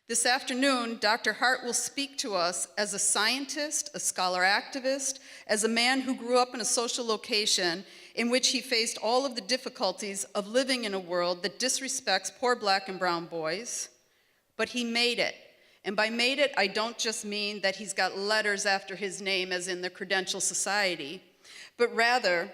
This afternoon, Dr. Hart will speak to us as a scientist, a scholar activist, as a man who grew up in a social location in which he faced all of the difficulties of living in a world that disrespects poor black and brown boys, but he made it. And by made it, I don't just mean that he's got letters after his name as in the Credential Society, but rather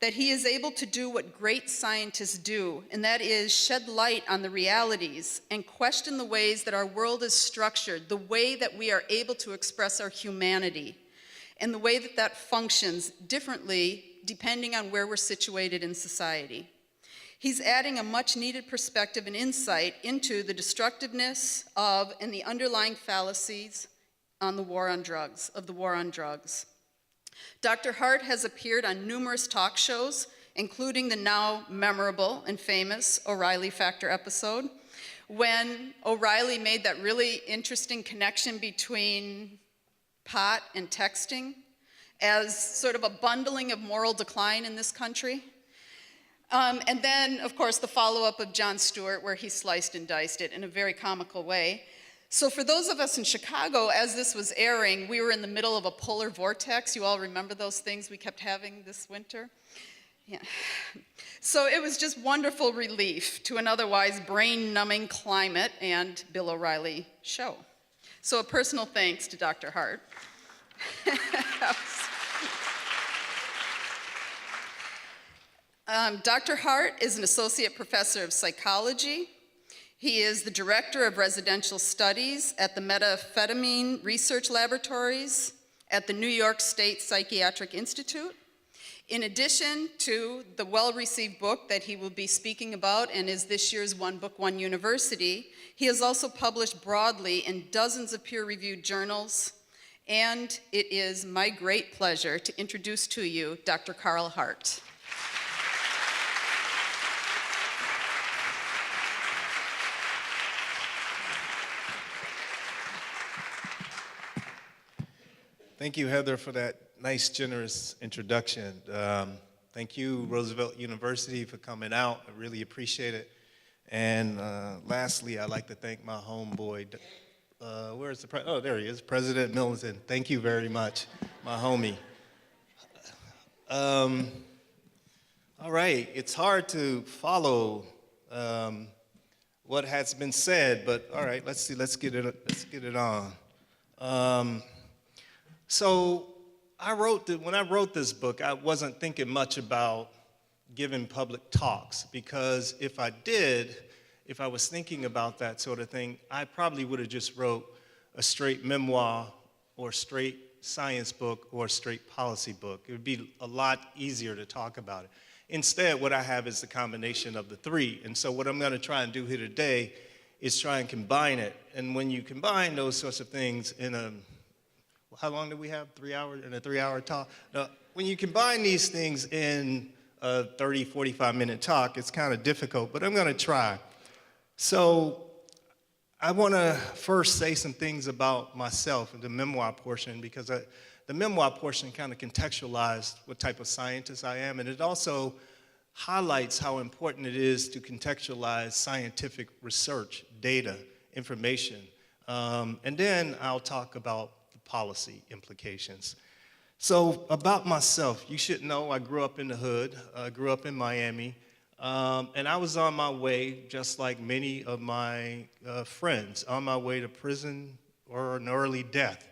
that he is able to do what great scientists do, and that is shed light on the realities and question the ways that our world is structured, the way that we are able to express our humanity, and the way that that functions differently depending on where we're situated in society. He's adding a much needed perspective and insight into the destructiveness of and the underlying fallacies on the war on drugs, of the war on drugs. Dr. Hart has appeared on numerous talk shows, including the now memorable and famous O'Reilly Factor episode, when O'Reilly made that really interesting connection between pot and texting as sort of a bundling of moral decline in this country. And then, of course, the follow-up of Jon Stewart, where he sliced and diced it in a very comical way. So for those of us in Chicago, as this was airing, we were in the middle of a polar vortex. You all remember those things we kept having this winter? Yeah. So it was just wonderful relief to an otherwise brain-numbing climate and Bill O'Reilly show. So a personal thanks to Dr. Hart. Dr. Hart is an associate professor of psychology. He is the director of residential studies at the Methamphetamine Research Laboratories at the New York State Psychiatric Institute. In addition to the well-received book that he will be speaking about and is this year's One Book, One University, he has also published broadly in dozens of peer-reviewed journals, and it is my great pleasure to introduce to you Dr. Carl Hart. Thank you, Heather, for that nice, generous introduction. Thank you, Roosevelt University, for coming out. I really appreciate it. And lastly, I'd like to thank my homeboy. Where is the president? Oh, there he is, President Milton. Thank you very much, my homie. All right, it's hard to follow what has been said, but all right, let's see, let's get it on. So when I wrote this book, I wasn't thinking much about giving public talks, because if I was thinking about that sort of thing, I probably would have just wrote a straight memoir or straight science book or a straight policy book. It would be a lot easier to talk about it. Instead, what I have is the combination of the three. And so what I'm going to try and do here today is try and combine it. And when you combine those sorts of things in a how long do we have? 3 hours in a 3-hour talk? Now, when you combine these things in a 30, 45-minute talk, it's kind of difficult, but I'm going to try. So I want to first say some things about myself in the memoir portion, because the memoir portion kind of contextualized what type of scientist I am, and it also highlights how important it is to contextualize scientific research, data, information. And then I'll talk about policy implications. So about myself, you should know I grew up in the hood, grew up in Miami, and I was on my way, just like many of my friends, on my way to prison or an early death.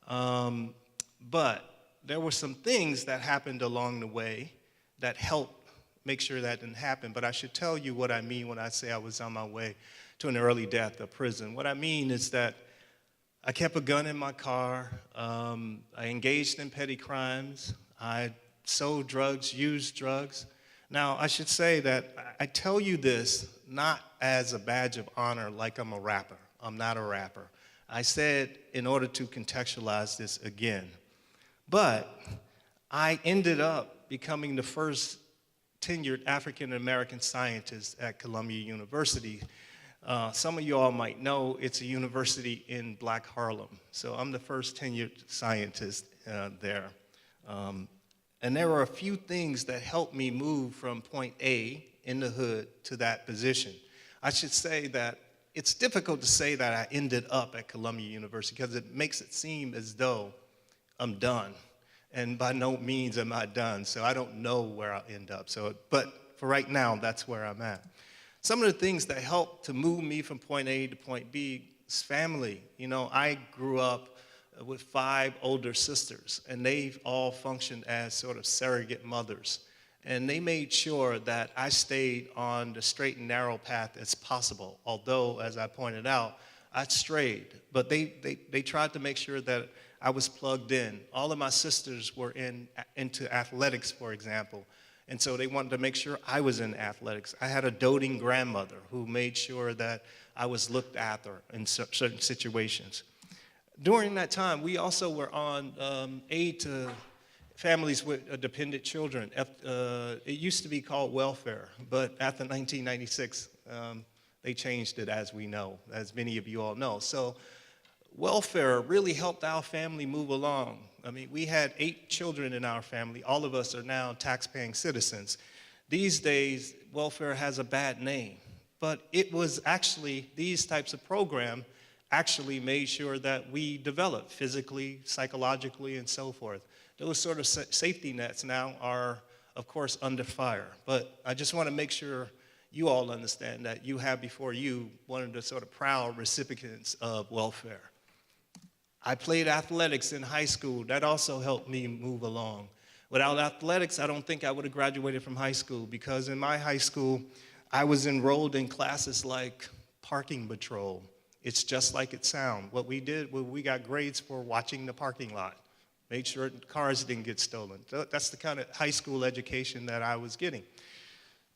But there were some things that happened along the way that helped make sure that didn't happen. But I should tell you what I mean when I say I was on my way to an early death or prison. What I mean is that I kept a gun in my car. I engaged in petty crimes. I sold drugs, used drugs. Now, I should say that I tell you this not as a badge of honor like I'm a rapper. I'm not a rapper. I said in order to contextualize this again. But I ended up becoming the first tenured African-American scientist at Columbia University. Some of you all might know it's a university in Black Harlem. So I'm the first tenured scientist there. And there were a few things that helped me move from point A in the hood to that position. I should say that it's difficult to say that I ended up at Columbia University because it makes it seem as though I'm done. And by no means am I done, so I don't know where I'll end up. But for right now, that's where I'm at. Some of the things that helped to move me from point A to point B is family. You know, I grew up with 5 older sisters, and they all functioned as sort of surrogate mothers. And they made sure that I stayed on the straight and narrow path as possible, although, as I pointed out, I strayed. But they tried to make sure that I was plugged in. All of my sisters were into athletics, for example, and so they wanted to make sure I was in athletics. I had a doting grandmother who made sure that I was looked after in certain situations. During that time, we also were on aid to families with dependent children. It used to be called welfare, but after 1996, they changed it, as we know, as many of you all know. So welfare really helped our family move along. I mean, we had 8 children in our family. All of us are now tax-paying citizens. These days, welfare has a bad name, but it was actually, these types of programs actually made sure that we developed physically, psychologically, and so forth. Those sort of safety nets now are, of course, under fire. But I just want to make sure you all understand that you have before you one of the sort of proud recipients of welfare. I played athletics in high school. That also helped me move along. Without athletics, I don't think I would have graduated from high school, because in my high school, I was enrolled in classes like parking patrol. It's just like it sounds. What we did was we got grades for watching the parking lot, made sure cars didn't get stolen. That's the kind of high school education that I was getting.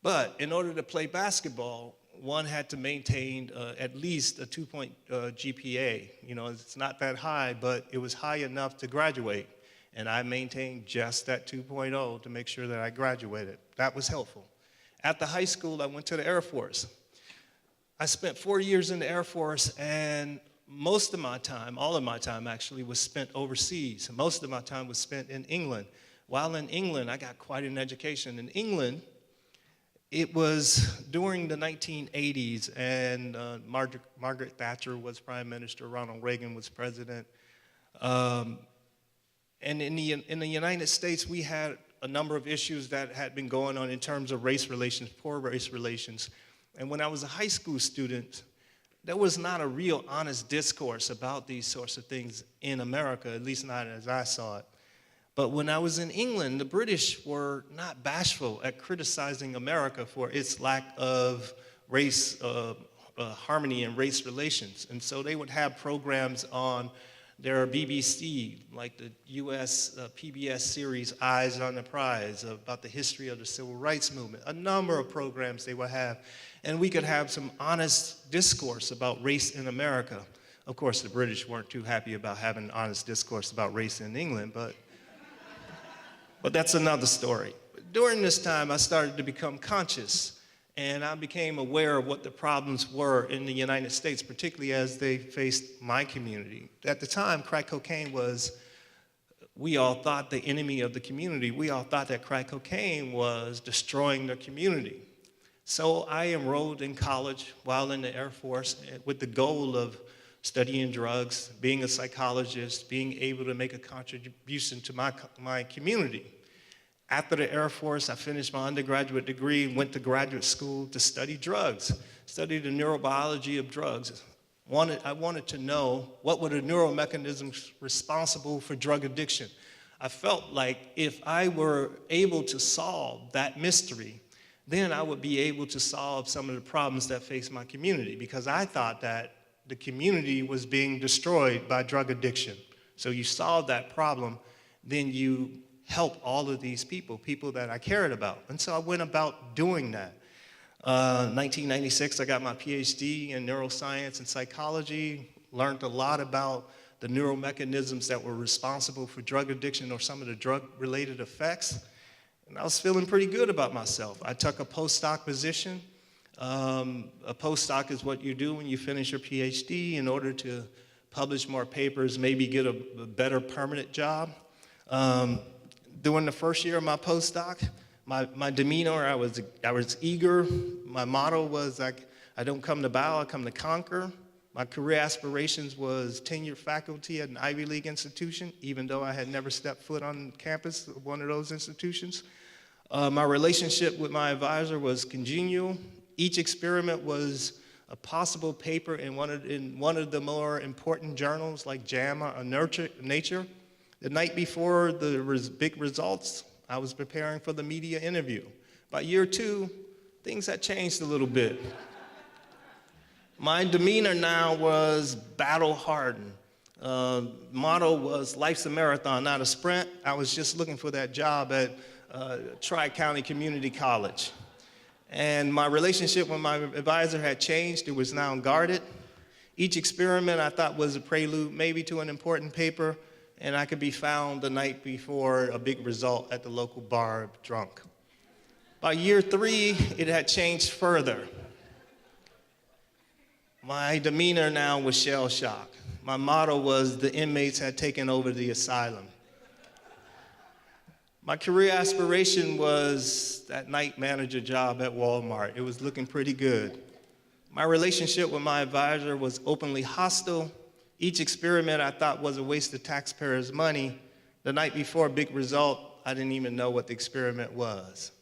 But in order to play basketball, one had to maintain at least a 2-point GPA. You know, it's not that high, but it was high enough to graduate. And I maintained just that 2.0 to make sure that I graduated. That was helpful. After high school, I went to the Air Force. I spent 4 years in the Air Force, and most of my time, all of my time actually, was spent overseas. Most of my time was spent in England. While in England, I got quite an education. In England, it was during the 1980s, and Margaret Thatcher was Prime Minister, Ronald Reagan was President. And in the United States, we had a number of issues that had been going on in terms of race relations, poor race relations. And when I was a high school student, there was not a real honest discourse about these sorts of things in America, at least not as I saw it. But when I was in England, the British were not bashful at criticizing America for its lack of race harmony and race relations. And so they would have programs on their BBC, like the US PBS series Eyes on the Prize, about the history of the civil rights movement. A number of programs they would have. And we could have some honest discourse about race in America. Of course, the British weren't too happy about having an honest discourse about race in England, but that's another story. During this time, I started to become conscious, and I became aware of what the problems were in the United States, particularly as they faced my community. At the time, crack cocaine was, we all thought, the enemy of the community. We all thought that crack cocaine was destroying the community. So I enrolled in college while in the Air Force with the goal of studying drugs, being a psychologist, being able to make a contribution to my community. After the Air Force, I finished my undergraduate degree and went to graduate school to study drugs, study the neurobiology of drugs. I wanted to know what were the neural mechanisms responsible for drug addiction. I felt like if I were able to solve that mystery, then I would be able to solve some of the problems that face my community, because I thought that the community was being destroyed by drug addiction. So you solve that problem, then you help all of these people that I cared about. And so I went about doing that. 1996, I got my PhD in neuroscience and psychology, learned a lot about the neural mechanisms that were responsible for drug addiction or some of the drug-related effects. And I was feeling pretty good about myself. I took a postdoc position. A postdoc is what you do when you finish your PhD in order to publish more papers, maybe get a better permanent job. During the first year of my postdoc, my demeanor, I was eager. My motto was, I don't come to bow, I come to conquer. My career aspirations was tenured faculty at an Ivy League institution, even though I had never stepped foot on campus of one of those institutions. My relationship with my advisor was congenial. Each experiment was a possible paper in one of the more important journals like JAMA or Nature. The night before the big results, I was preparing for the media interview. By year 2, things had changed a little bit. My demeanor now was battle-hardened. Motto was, life's a marathon, not a sprint. I was just looking for that job at Tri-County Community College. And my relationship with my advisor had changed. It was now guarded. Each experiment I thought was a prelude maybe to an important paper, and I could be found the night before a big result at the local bar drunk. By year 3, it had changed further. My demeanor now was shell shock. My motto was, the inmates had taken over the asylum. My career aspiration was that night manager job at Walmart. It was looking pretty good. My relationship with my advisor was openly hostile. Each experiment I thought was a waste of taxpayers' money. The night before a big result, I didn't even know what the experiment was.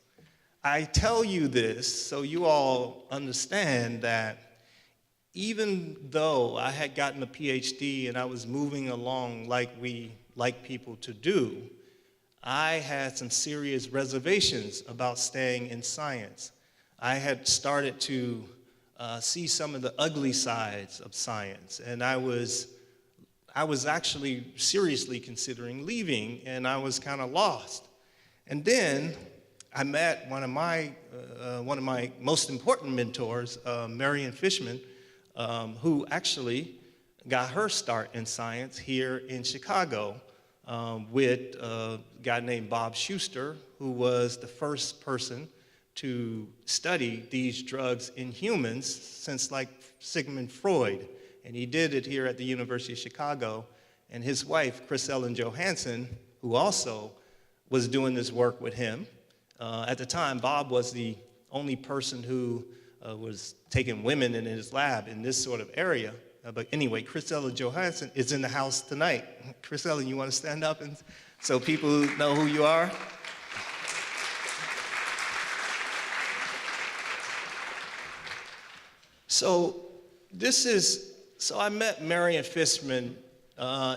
I tell you this so you all understand that even though I had gotten a PhD and I was moving along like we like people to do, I had some serious reservations about staying in science. I had started to see some of the ugly sides of science, and I was actually seriously considering leaving, and I was kind of lost. And then I met one of my most important mentors, Marian Fishman, who actually got her start in science here in Chicago with a guy named Bob Schuster, who was the first person to study these drugs in humans since like Sigmund Freud. And he did it here at the University of Chicago. And his wife, Chris Ellen Johansson, who also was doing this work with him. At the time, Bob was the only person who was taking women in his lab in this sort of area. But anyway, Chris Ellen Johansson is in the house tonight. Chris Ellen, you want to stand up and so people know who you are? So I met Marian Fishman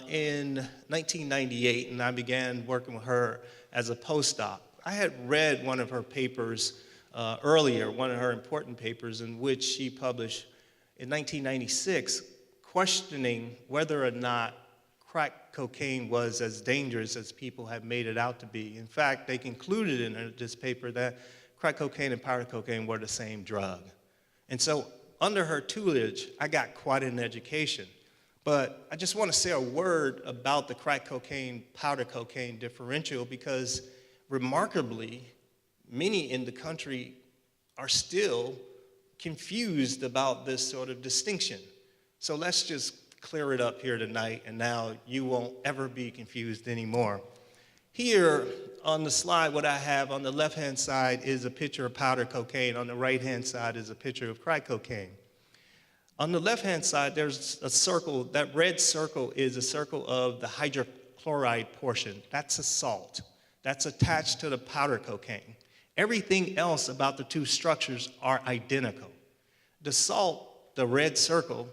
in 1998, and I began working with her as a postdoc. I had read one of her papers earlier, one of her important papers in which she published in 1996, questioning whether or not crack cocaine was as dangerous as people have made it out to be. In fact, they concluded in this paper that crack cocaine and powder cocaine were the same drug. And so under her tutelage, I got quite an education. But I just want to say a word about the crack cocaine, powder cocaine differential, because remarkably, many in the country are still confused about this sort of distinction. So let's just clear it up here tonight, and now you won't ever be confused anymore. Here on the slide, what I have on the left-hand side is a picture of powder cocaine. On the right-hand side is a picture of crack cocaine. On the left-hand side, there's a circle. That red circle is a circle of the hydrochloride portion. That's a salt. That's attached to the powder cocaine. Everything else about the two structures are identical. The salt, the red circle,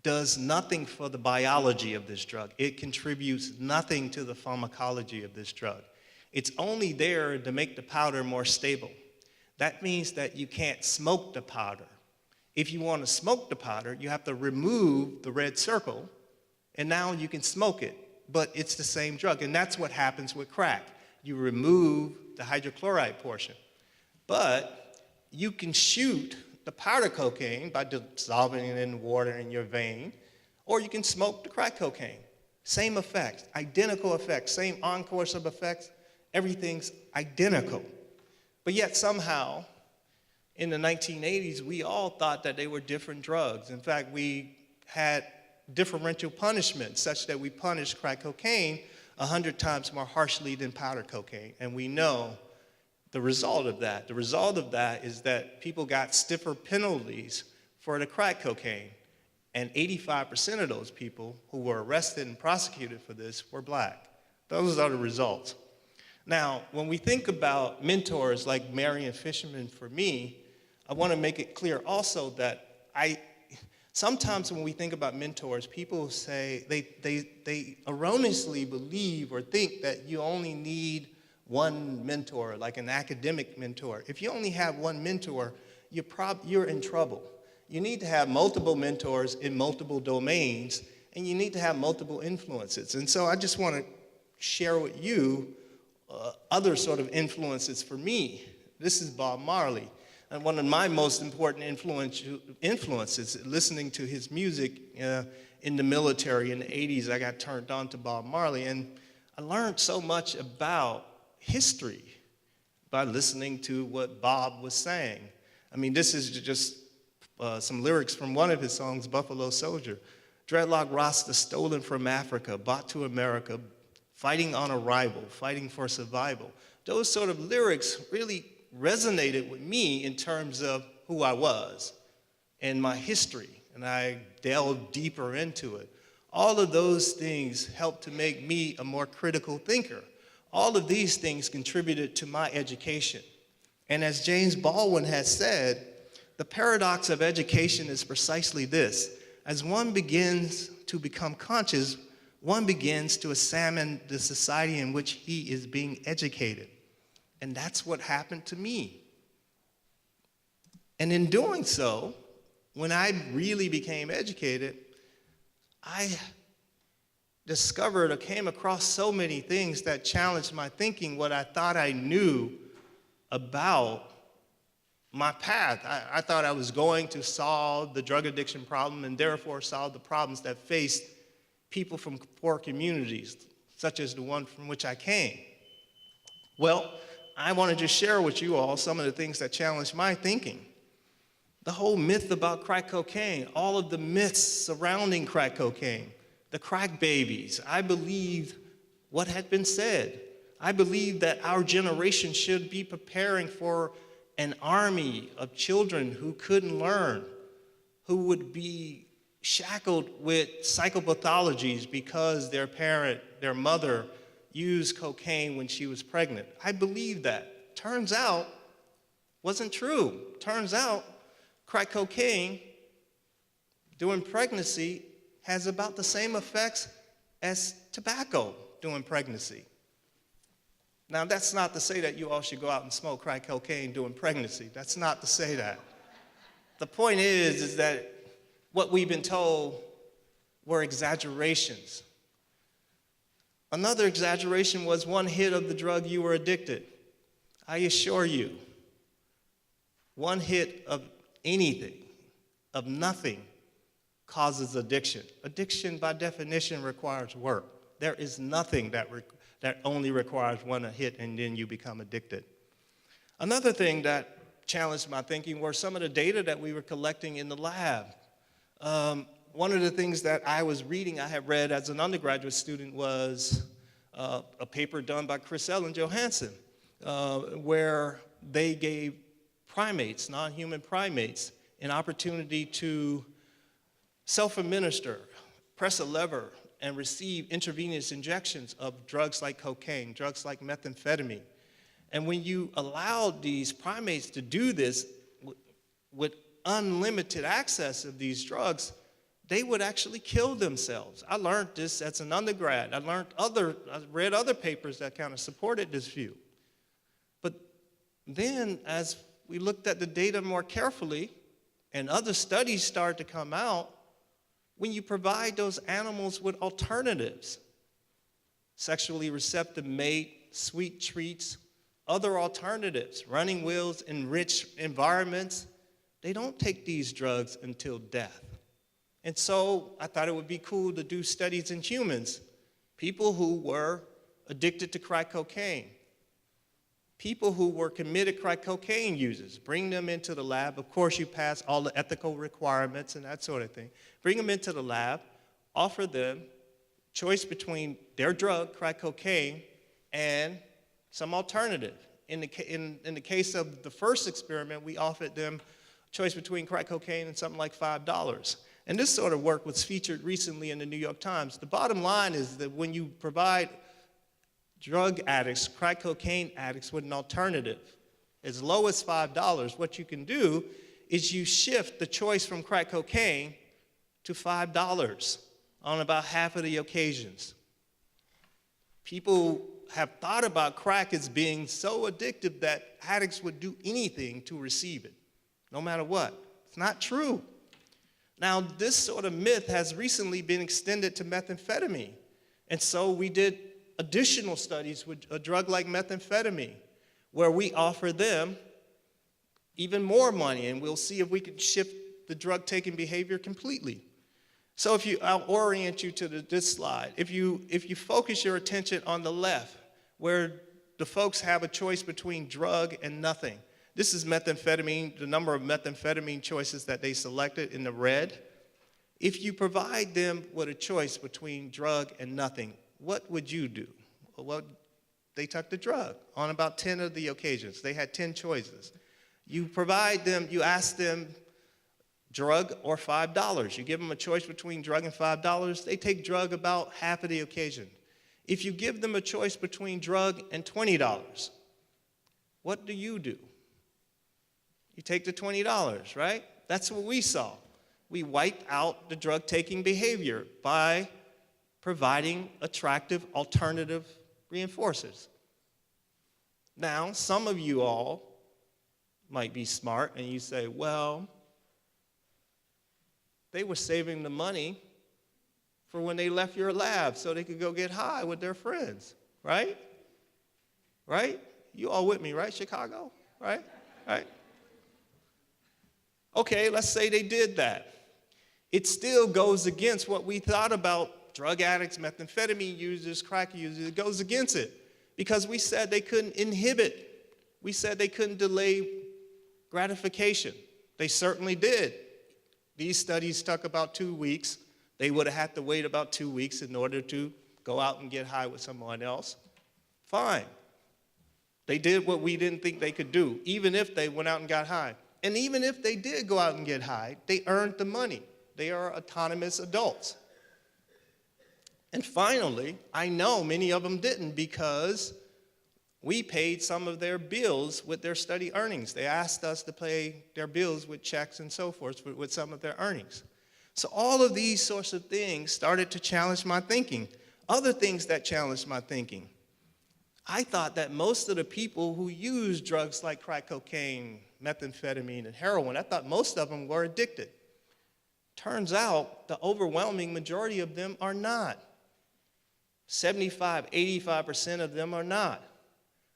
does nothing for the biology of this drug. It contributes nothing to the pharmacology of this drug. It's only there to make the powder more stable. That means that you can't smoke the powder. If you want to smoke the powder, you have to remove the red circle, and now you can smoke it, but it's the same drug, and that's what happens with crack. You remove the hydrochloride portion, but you can shoot the powder cocaine by dissolving it in water in your vein, or you can smoke the crack cocaine. Same effects, identical effects, same on-course of effects, everything's identical. But yet somehow, in the 1980s, we all thought that they were different drugs. In fact, we had differential punishment such that we punished crack cocaine 100 times more harshly than powder cocaine. And we know the result of that. The result of that is that people got stiffer penalties for the crack cocaine. And 85% of those people who were arrested and prosecuted for this were black. Those are the results. Now, when we think about mentors like Marion Fisherman for me, I want to make it clear also that sometimes when we think about mentors, people say they erroneously believe or think that you only need one mentor, like an academic mentor. If you only have one mentor, you're in trouble. You need to have multiple mentors in multiple domains, and you need to have multiple influences. And so I just want to share with you other sort of influences for me. This is Bob Marley. And one of my most important influences, listening to his music in the military in the 80s, I got turned on to Bob Marley. And I learned so much about history by listening to what Bob was saying. I mean, this is just some lyrics from one of his songs, Buffalo Soldier. Dreadlock Rasta stolen from Africa, brought to America, fighting on arrival, fighting for survival. Those sort of lyrics really resonated with me in terms of who I was and my history, and I delved deeper into it. All of those things helped to make me a more critical thinker. All of these things contributed to my education. And as James Baldwin has said, the paradox of education is precisely this. As one begins to become conscious, one begins to examine the society in which he is being educated. And that's what happened to me. And in doing so, when I really became educated, I discovered or came across so many things that challenged my thinking, what I thought I knew about my path. I thought I was going to solve the drug addiction problem and therefore solve the problems that faced people from poor communities, such as the one from which I came. Well, I wanted to share with you all some of the things that challenged my thinking. The whole myth about crack cocaine, all of the myths surrounding crack cocaine, the crack babies. I believed what had been said. I believed that our generation should be preparing for an army of children who couldn't learn, who would be shackled with psychopathologies because their parent, their mother, used cocaine when she was pregnant. I believed that. Turns out, wasn't true. Turns out, crack cocaine during pregnancy has about the same effects as tobacco during pregnancy. Now, that's not to say that you all should go out and smoke crack cocaine during pregnancy. That's not to say that. The point is that what we've been told were exaggerations. Another exaggeration was one hit of the drug, you were addicted. I assure you, one hit of anything, of nothing, causes addiction. Addiction, by definition, requires work. There is nothing that only requires one hit and then you become addicted. Another thing that challenged my thinking were some of the data that we were collecting in the lab. One of the things that I was reading, I had read as an undergraduate student, was a paper done by Chris and Johansson, where they gave primates, non-human primates, an opportunity to self-administer, press a lever, and receive intravenous injections of drugs like cocaine, drugs like methamphetamine. And when you allowed these primates to do this with unlimited access of these drugs, they would actually kill themselves. I learned this as an undergrad. I read other papers that kind of supported this view. But then as we looked at the data more carefully and other studies started to come out, when you provide those animals with alternatives, sexually receptive mate, sweet treats, other alternatives, running wheels, enriched environments, they don't take these drugs until death. And so I thought it would be cool to do studies in humans, people who were addicted to crack cocaine, people who were committed crack cocaine users, bring them into the lab. Of course, you pass all the ethical requirements and that sort of thing. Bring them into the lab, offer them choice between their drug, crack cocaine, and some alternative. In the case of the first experiment, we offered them choice between crack cocaine and something like $5. And this sort of work was featured recently in the New York Times. The bottom line is that when you provide drug addicts, crack cocaine addicts, with an alternative as low as $5, what you can do is you shift the choice from crack cocaine to $5 on about half of the occasions. People have thought about crack as being so addictive that addicts would do anything to receive it, no matter what. It's not true. Now, this sort of myth has recently been extended to methamphetamine. And so we did additional studies with a drug like methamphetamine, where we offer them even more money, and we'll see if we can shift the drug-taking behavior completely. So I'll orient you to this slide. If you focus your attention on the left, where the folks have a choice between drug and nothing. This is methamphetamine, the number of methamphetamine choices that they selected in the red. If you provide them with a choice between drug and nothing, what would you do? Well, they took the drug on about 10 of the occasions. They had 10 choices. You provide them, you ask them drug or $5. You give them a choice between drug and $5. They take drug about half of the occasion. If you give them a choice between drug and $20, what do? You take the $20, right? That's what we saw. We wiped out the drug-taking behavior by providing attractive alternative reinforcers. Now, some of you all might be smart and you say, well, they were saving the money for when they left your lab so they could go get high with their friends, right? Right? You all with me, right, Chicago? Right? Right? Okay, let's say they did that. It still goes against what we thought about drug addicts, methamphetamine users, crack users. It goes against it because we said they couldn't inhibit. We said they couldn't delay gratification. They certainly did. These studies took about 2 weeks. They would have had to wait about 2 weeks in order to go out and get high with someone else. Fine. They did what we didn't think they could do, even if they went out and got high. And even if they did go out and get high, they earned the money. They are autonomous adults. And finally, I know many of them didn't because we paid some of their bills with their study earnings. They asked us to pay their bills with checks and so forth with some of their earnings. So all of these sorts of things started to challenge my thinking. Other things that challenged my thinking. I thought that most of the people who use drugs like crack cocaine, methamphetamine, and heroin, I thought most of them were addicted. Turns out the overwhelming majority of them are not. 75, 85% of them are not.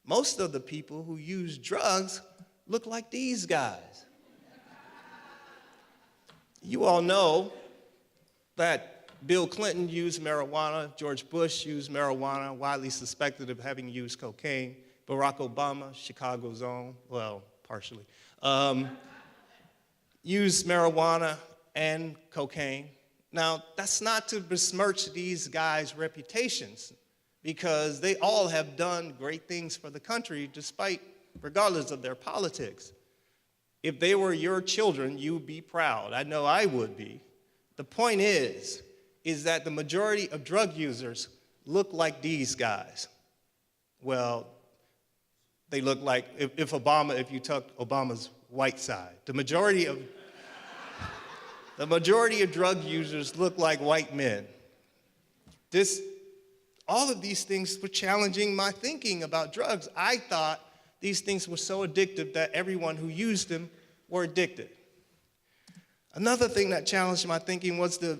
Most of the people who use drugs look like these guys. You all know that Bill Clinton used marijuana, George Bush used marijuana, widely suspected of having used cocaine. Barack Obama, Chicago's own, well, partially, used marijuana and cocaine. Now, that's not to besmirch these guys' reputations, because they all have done great things for the country regardless of their politics. If they were your children, you'd be proud. I know I would be. The point is that the majority of drug users look like these guys. Well, they look like, if you took Obama's white side, the majority of drug users look like white men. All of these things were challenging my thinking about drugs. I thought these things were so addictive that everyone who used them were addicted. Another thing that challenged my thinking was the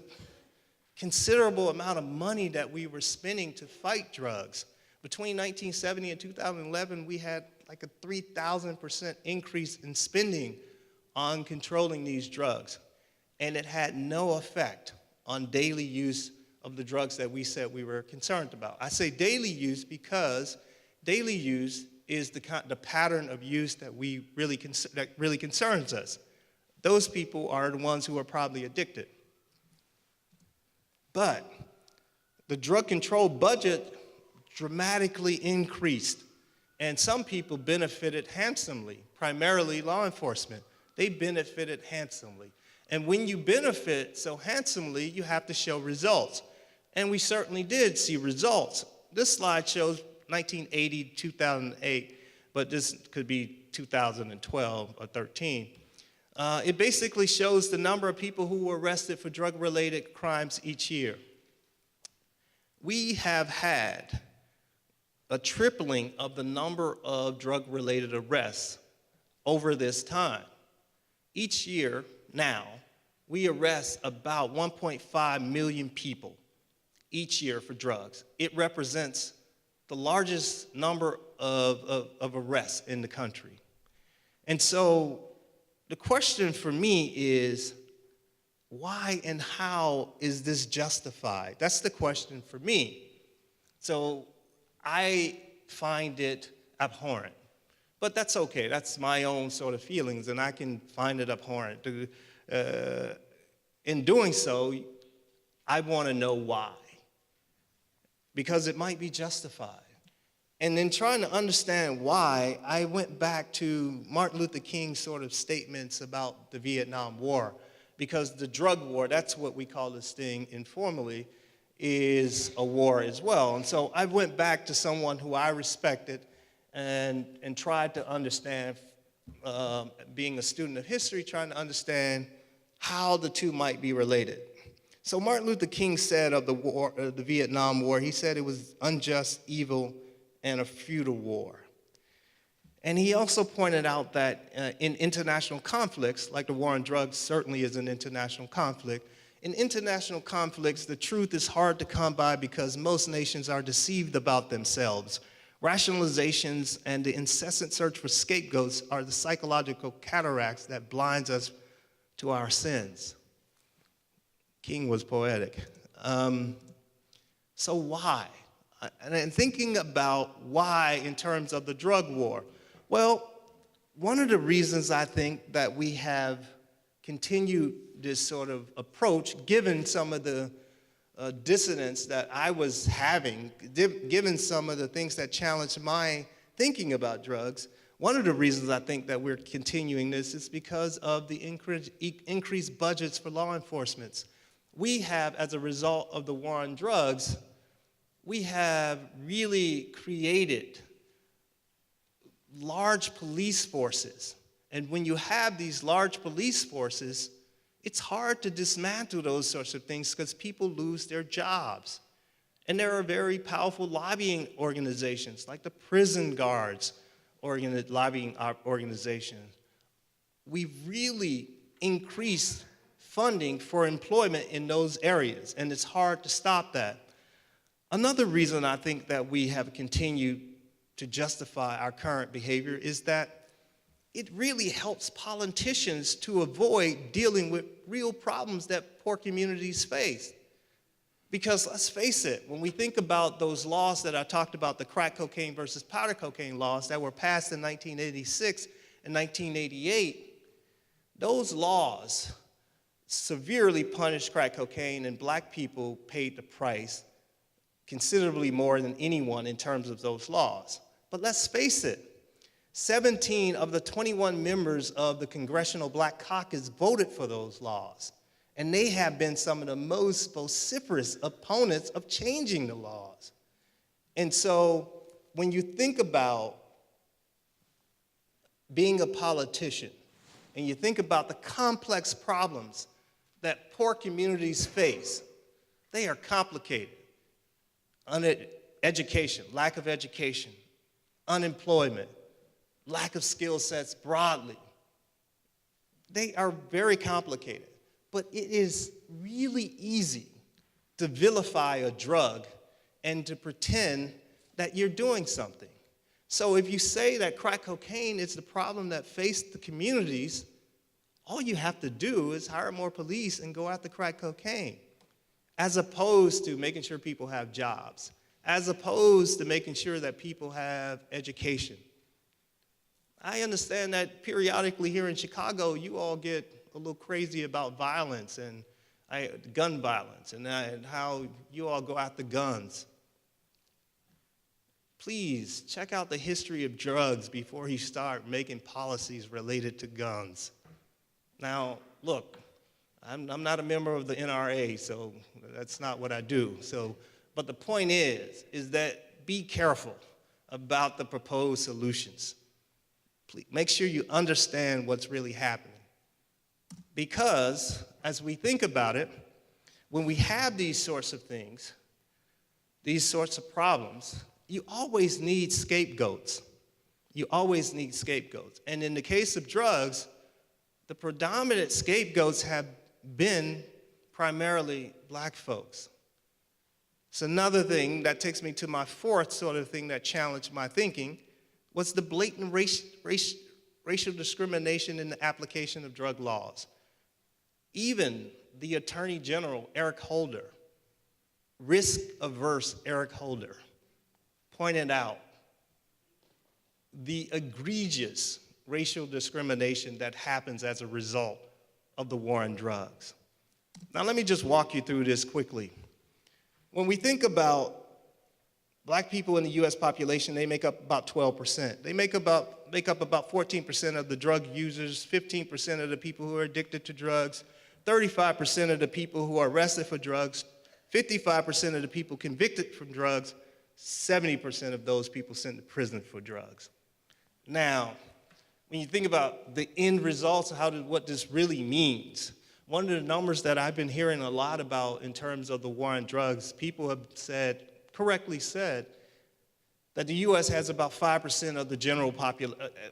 considerable amount of money that we were spending to fight drugs. Between 1970 and 2011, we had like a 3,000% increase in spending on controlling these drugs. And it had no effect on daily use of the drugs that we said we were concerned about. I say daily use because daily use is the pattern of use that really concerns us. Those people are the ones who are probably addicted. But the drug control budget dramatically increased, and some people benefited handsomely, primarily law enforcement. They benefited handsomely. And when you benefit so handsomely, you have to show results. And we certainly did see results. This slide shows 1980 to 2008, but this could be 2012 or 13. It basically shows the number of people who were arrested for drug-related crimes each year. We have had a tripling of the number of drug-related arrests over this time. Each year now, we arrest about 1.5 million people each year for drugs. It represents the largest number of arrests in the country. And so the question for me is, why and how is this justified? That's the question for me. So I find it abhorrent. But that's okay. That's my own sort of feelings, and I can find it abhorrent. In doing so, I want to know why, because it might be justified. And in trying to understand why, I went back to Martin Luther King's sort of statements about the Vietnam War, because the drug war, that's what we call this thing informally, is a war as well. And so I went back to someone who I respected and tried to understand, being a student of history, trying to understand how the two might be related. So Martin Luther King said of the war, the Vietnam War, he said it was unjust, evil, and a futile war. And he also pointed out that in international conflicts, like the war on drugs certainly is an international conflict, in international conflicts, the truth is hard to come by because most nations are deceived about themselves. Rationalizations and the incessant search for scapegoats are the psychological cataracts that blinds us to our sins. King was poetic. So why? And thinking about why in terms of the drug war, well, one of the reasons I think that we have continued this sort of approach, given some of the dissonance that I was having, given some of the things that challenged my thinking about drugs, one of the reasons I think that we're continuing this is because of the increased budgets for law enforcement. We have, as a result of the war on drugs, we have really created large police forces. And when you have these large police forces, it's hard to dismantle those sorts of things because people lose their jobs. And there are very powerful lobbying organizations like the prison guards lobbying organization. We've really increased funding for employment in those areas, and it's hard to stop that. Another reason I think that we have continued to justify our current behavior is that it really helps politicians to avoid dealing with real problems that poor communities face. Because let's face it, when we think about those laws that I talked about, the crack cocaine versus powder cocaine laws that were passed in 1986 and 1988, those laws severely punished crack cocaine, and black people paid the price considerably more than anyone in terms of those laws. But let's face it, 17 of the 21 members of the Congressional Black Caucus voted for those laws. And they have been some of the most vociferous opponents of changing the laws. And so when you think about being a politician, and you think about the complex problems that poor communities face, they are complicated. Education, lack of education, unemployment, lack of skill sets broadly. They are very complicated. But it is really easy to vilify a drug and to pretend that you're doing something. So if you say that crack cocaine is the problem that faced the communities, all you have to do is hire more police and go after crack cocaine, as opposed to making sure people have jobs, as opposed to making sure that people have education. I understand that periodically here in Chicago, you all get a little crazy about violence and gun violence and how you all go after guns. Please check out the history of drugs before you start making policies related to guns. Now, look, I'm not a member of the NRA, so that's not what I do. But the point is that be careful about the proposed solutions. Please make sure you understand what's really happening. Because as we think about it, when we have these sorts of things, these sorts of problems, you always need scapegoats. You always need scapegoats. And in the case of drugs, the predominant scapegoats have been primarily black folks. So another thing that takes me to my fourth sort of thing that challenged my thinking was the blatant racial discrimination in the application of drug laws. Even the Attorney General, Eric Holder, risk-averse Eric Holder, pointed out the egregious racial discrimination that happens as a result of the war on drugs. Now let me just walk you through this quickly. When we think about black people in the US population, they make up about 12%. They make up about 14% of the drug users, 15% of the people who are addicted to drugs, 35% of the people who are arrested for drugs, 55% of the people convicted from drugs, 70% of those people sent to prison for drugs. Now, when you think about the end results of what this really means, one of the numbers that I've been hearing a lot about in terms of the war on drugs, people have correctly said, that the U.S. has about 5% of the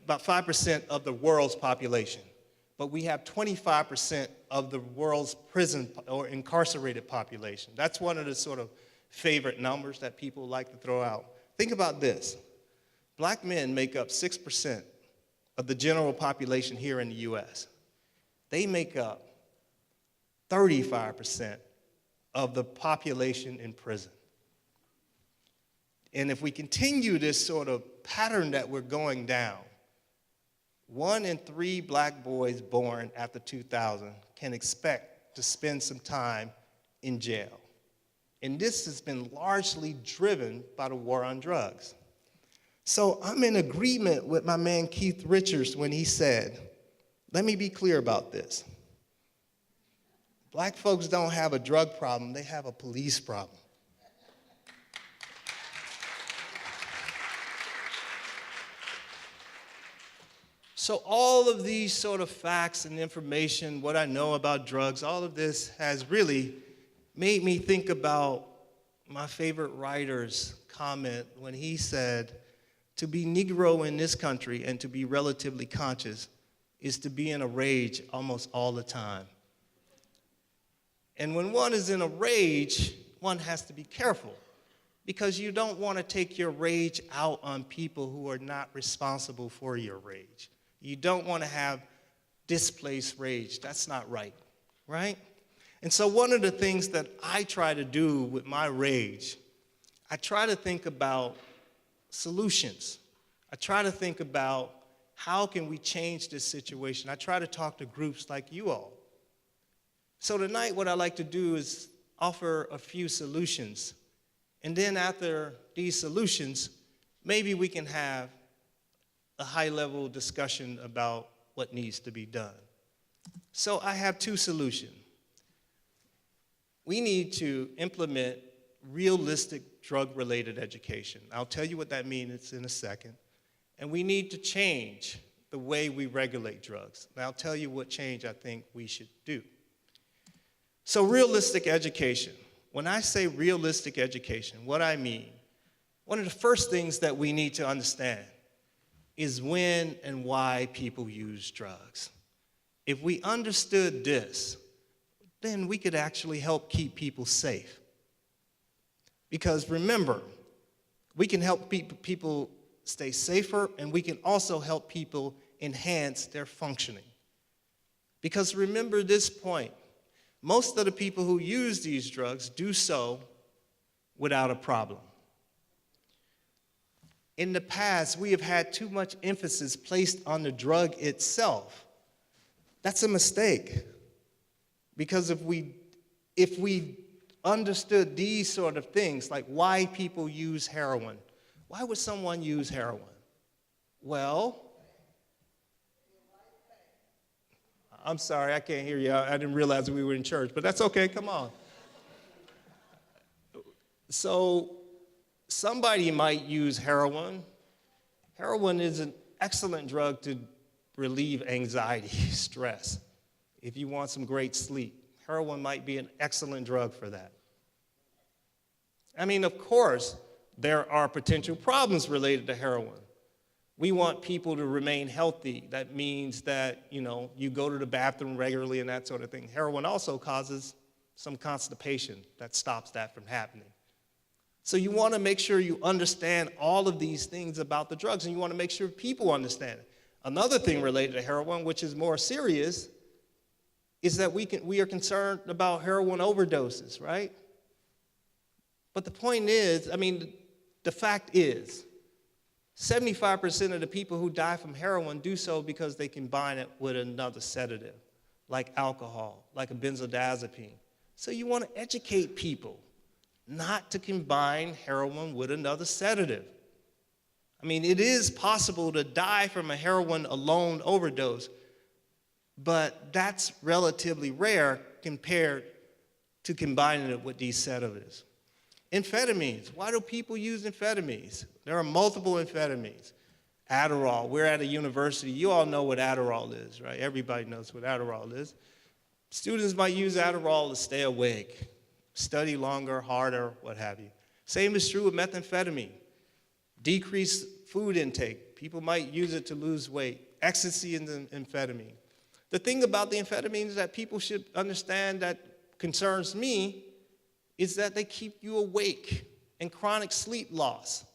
about 5% of the world's population, but we have 25% of the world's prison or incarcerated population. That's one of the sort of favorite numbers that people like to throw out. Think about this. Black men make up 6% of the general population here in the U.S. They make up 35% of the population in prison. And if we continue this sort of pattern that we're going down, 1 in 3 black boys born after 2000 can expect to spend some time in jail. And this has been largely driven by the war on drugs. So I'm in agreement with my man Keith Richards when he said, let me be clear about this. Black folks don't have a drug problem, they have a police problem. So all of these sort of facts and information, what I know about drugs, all of this has really made me think about my favorite writer's comment when he said, to be Negro in this country and to be relatively conscious is to be in a rage almost all the time. And when one is in a rage, one has to be careful because you don't want to take your rage out on people who are not responsible for your rage. You don't want to have displaced rage. That's not right, right? And so one of the things that I try to do with my rage, I try to think about solutions. I try to think about how can we change this situation. I try to talk to groups like you all. So tonight what I like to do is offer a few solutions. And then after these solutions, maybe we can have a high-level discussion about what needs to be done. So I have 2 solutions. We need to implement realistic drug-related education. I'll tell you what that means in a second. And we need to change the way we regulate drugs. And I'll tell you what change I think we should do. So realistic education. When I say realistic education, what I mean, one of the first things that we need to understand is when and why people use drugs. If we understood this, then we could actually help keep people safe. Because remember, we can help people stay safer, and we can also help people enhance their functioning. Because remember this point, most of the people who use these drugs do so without a problem. In the past, we have had too much emphasis placed on the drug itself. That's a mistake. Because if we understood these sort of things, like why people use heroin, why would someone use heroin? Well, I'm sorry, I can't hear you. I didn't realize we were in church, but that's okay, come on. So somebody might use heroin. Heroin is an excellent drug to relieve anxiety, stress. If you want some great sleep, heroin might be an excellent drug for that. I mean, of course, there are potential problems related to heroin. We want people to remain healthy. That means that, you go to the bathroom regularly and that sort of thing. Heroin also causes some constipation that stops that from happening. So you want to make sure you understand all of these things about the drugs, and you want to make sure people understand it. Another thing related to heroin, which is more serious, is that we are concerned about heroin overdoses, right? But the point is, the fact is, 75% of the people who die from heroin do so because they combine it with another sedative, like alcohol, like a benzodiazepine. So you want to educate people not to combine heroin with another sedative. It is possible to die from a heroin alone overdose, but that's relatively rare compared to combining it with these sedatives. Amphetamines. Why do people use amphetamines? There are multiple amphetamines. Adderall. We're at a university. You all know what Adderall is, right? Everybody knows what Adderall is. Students might use Adderall to stay awake, study longer, harder, what have you. Same is true with methamphetamine. Decreased food intake. People might use it to lose weight. Ecstasy and amphetamine. The thing about the amphetamines that people should understand that concerns me is that they keep you awake, and chronic sleep loss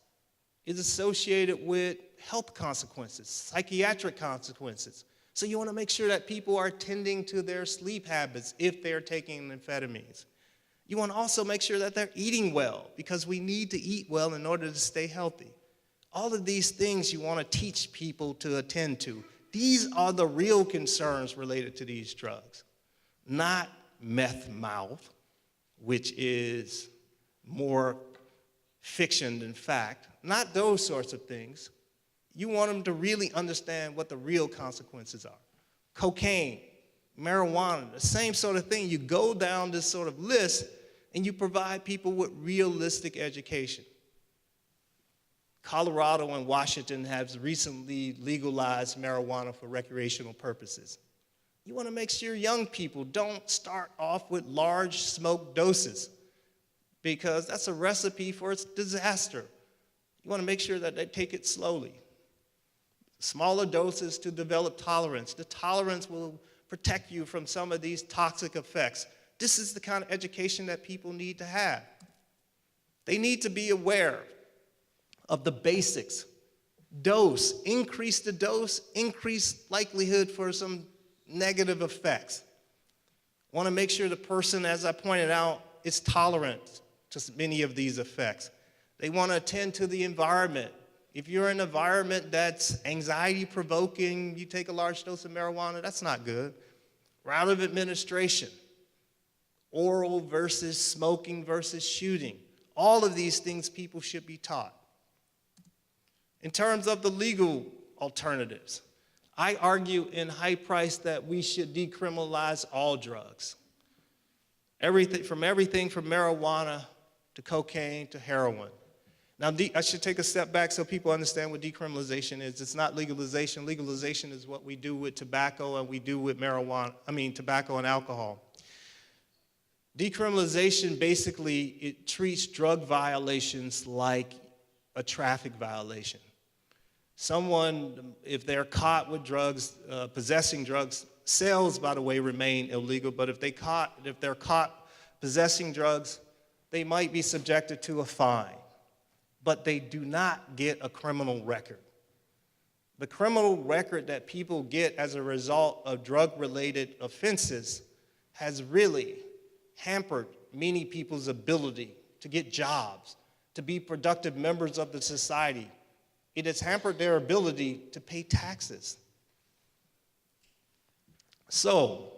is associated with health consequences, psychiatric consequences. So you want to make sure that people are tending to their sleep habits if they're taking amphetamines. You want to also make sure that they're eating well, because we need to eat well in order to stay healthy. All of these things you want to teach people to attend to. These are the real concerns related to these drugs, not meth mouth, which is more fiction than fact, not those sorts of things. You want them to really understand what the real consequences are. Cocaine, marijuana, the same sort of thing. You go down this sort of list and you provide people with realistic education. Colorado and Washington have recently legalized marijuana for recreational purposes. You want to make sure young people don't start off with large smoke doses, because that's a recipe for its disaster. You want to make sure that they take it slowly. Smaller doses to develop tolerance. The tolerance will protect you from some of these toxic effects. This is the kind of education that people need to have. They need to be aware of the basics. Dose, increase the dose, increase likelihood for some negative effects. Want to make sure the person, as I pointed out, is tolerant to many of these effects. They want to attend to the environment. If you're in an environment that's anxiety-provoking, you take a large dose of marijuana, that's not good. Route of administration, oral versus smoking versus shooting. All of these things people should be taught. In terms of the legal alternatives, I argue in High Price that we should decriminalize all drugs. Everything from marijuana to cocaine to heroin. Now, I should take a step back so people understand what decriminalization is. It's not legalization. Legalization is what we do with tobacco and we do with tobacco and alcohol. Decriminalization basically, it treats drug violations like a traffic violation. Someone, if they're caught with drugs, possessing drugs, sales, by the way, remain illegal, but if they're caught possessing drugs, they might be subjected to a fine, but they do not get a criminal record. The criminal record that people get as a result of drug-related offenses has really hampered many people's ability to get jobs, to be productive members of the society. It has hampered their ability to pay taxes. So,